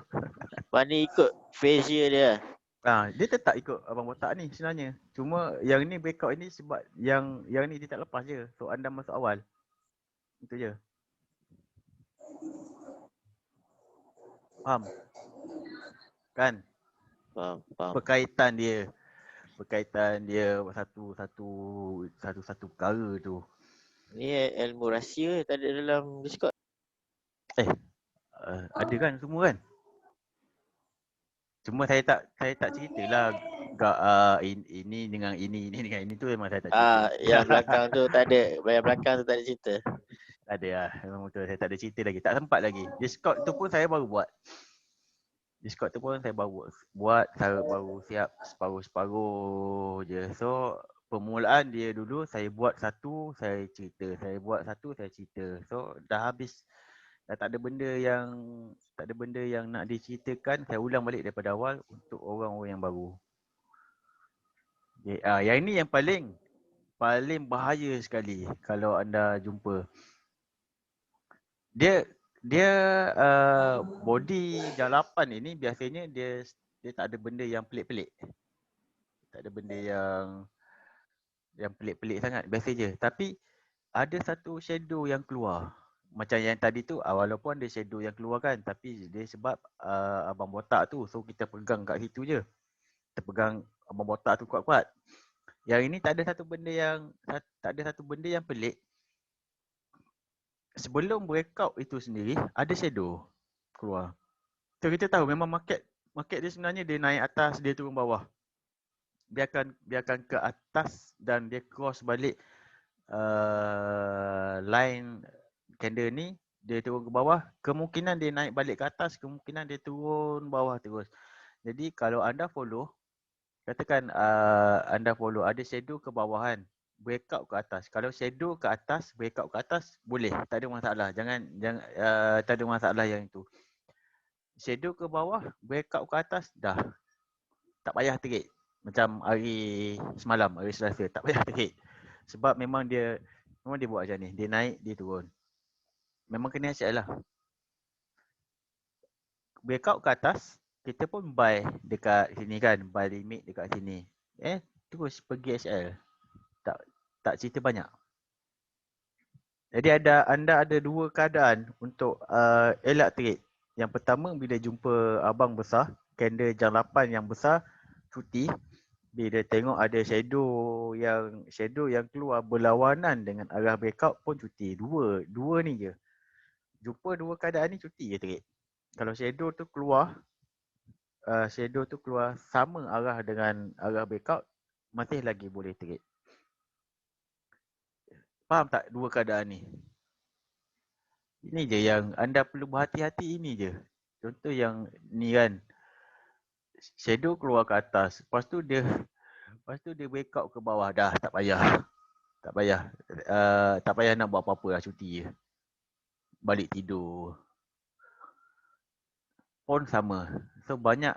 mana ikut pressure dia. Dia tetap ikut abang botak ni sebenarnya. Cuma yang ni breakout ini sebab yang ni dia tak lepas je. So anda masuk awal. Itu je. Faham? Kan? Faham. Berkaitan dia satu perkara tu. Ni ilmu rahsia tak ada dalam Discord. Ada kan semua kan? Cuma saya tak ceritalah ini dengan ini dengan ini tu memang saya tak cerita. Yang belakang tu tak ada. Yang belakang tu tak ada cerita. Tak ada lah. Memang betul saya tak ada cerita lagi. Tak sempat lagi. Discord tu pun saya baru buat. Saya baru siap separuh-separuh je. So permulaan dia dulu saya buat satu, saya cerita. Saya buat satu, saya cerita. So dah habis. Dah tak ada benda yang nak diceritakan. Saya ulang balik daripada awal untuk orang-orang yang baru. Okay. Yang ini yang paling bahaya sekali kalau anda jumpa. Dia body jalapan ini biasanya dia tak ada benda yang pelik-pelik. Tak ada benda yang pelik-pelik sangat, biasa je. Tapi ada satu shadow yang keluar. Macam yang tadi tu, walaupun ada shadow yang keluar kan, tapi dia sebab abang botak tu, so kita pegang kat situ je. Kita pegang abang botak tu kuat-kuat. Yang ini tak ada satu benda yang pelik. Sebelum breakout itu sendiri, ada shadow keluar. So kita tahu memang market dia sebenarnya dia naik atas, dia turun bawah. Biarkan ke atas dan dia cross balik line candle ni, dia turun ke bawah, kemungkinan dia naik balik ke atas, kemungkinan dia turun bawah terus. Jadi kalau anda follow, katakan anda follow ada shadow ke bawahan, breakout ke atas. Kalau shadow ke atas, breakout ke atas, boleh, tak ada masalah. Jangan tak ada masalah yang itu. Shadow ke bawah, breakout ke atas, dah tak payah trade. Macam hari semalam, hari Selasa, tak payah trade. Sebab memang dia buat macam ni, dia naik, dia turun. Memang kena asyik lah. Breakout ke atas, kita pun buy dekat sini kan, buy limit dekat sini. Terus pergi SL. Tak cerita banyak. Jadi anda ada dua keadaan untuk elak trade. Yang pertama, bila jumpa abang besar, candle jam 8 yang besar, cuti. Bila tengok ada shadow yang keluar berlawanan dengan arah breakout pun cuti. Dua ni je. Jumpa dua keadaan ni, cuti je trade. Kalau shadow tu keluar sama arah dengan arah breakout, masih lagi boleh trade. Faham tak dua keadaan ni? Ini je yang anda perlu berhati-hati, ini je. Contoh yang ni kan, shadow keluar ke atas, lepas tu dia breakout ke bawah, dah tak payah. Tak payah nak buat apa-apa lah, cuti je. Balik tidur. Pun sama. So banyak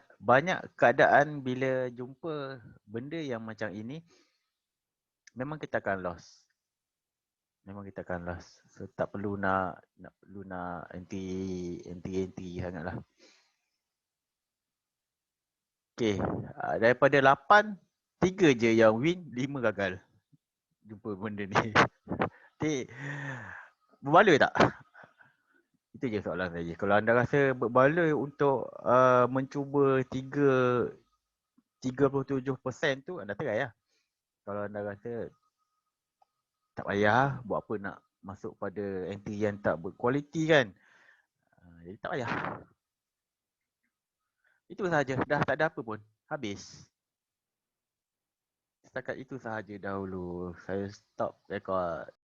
keadaan bila jumpa benda yang macam ini, memang kita akan loss. So tak perlu nak anti sangatlah. Okay, daripada 8, 3 je yang win, 5 gagal. jumpa benda ni. Nanti berbaloi tak? Itu je soalan saya. Kalau anda rasa berbaloi untuk mencuba 37% tu, anda try lah. Kalau anda rasa tak payah, buat apa nak masuk pada entry yang tak berkualiti kan. Jadi tak payah. Itu sahaja. Dah tak ada apa pun. Habis. Setakat itu sahaja dahulu. Saya stop record.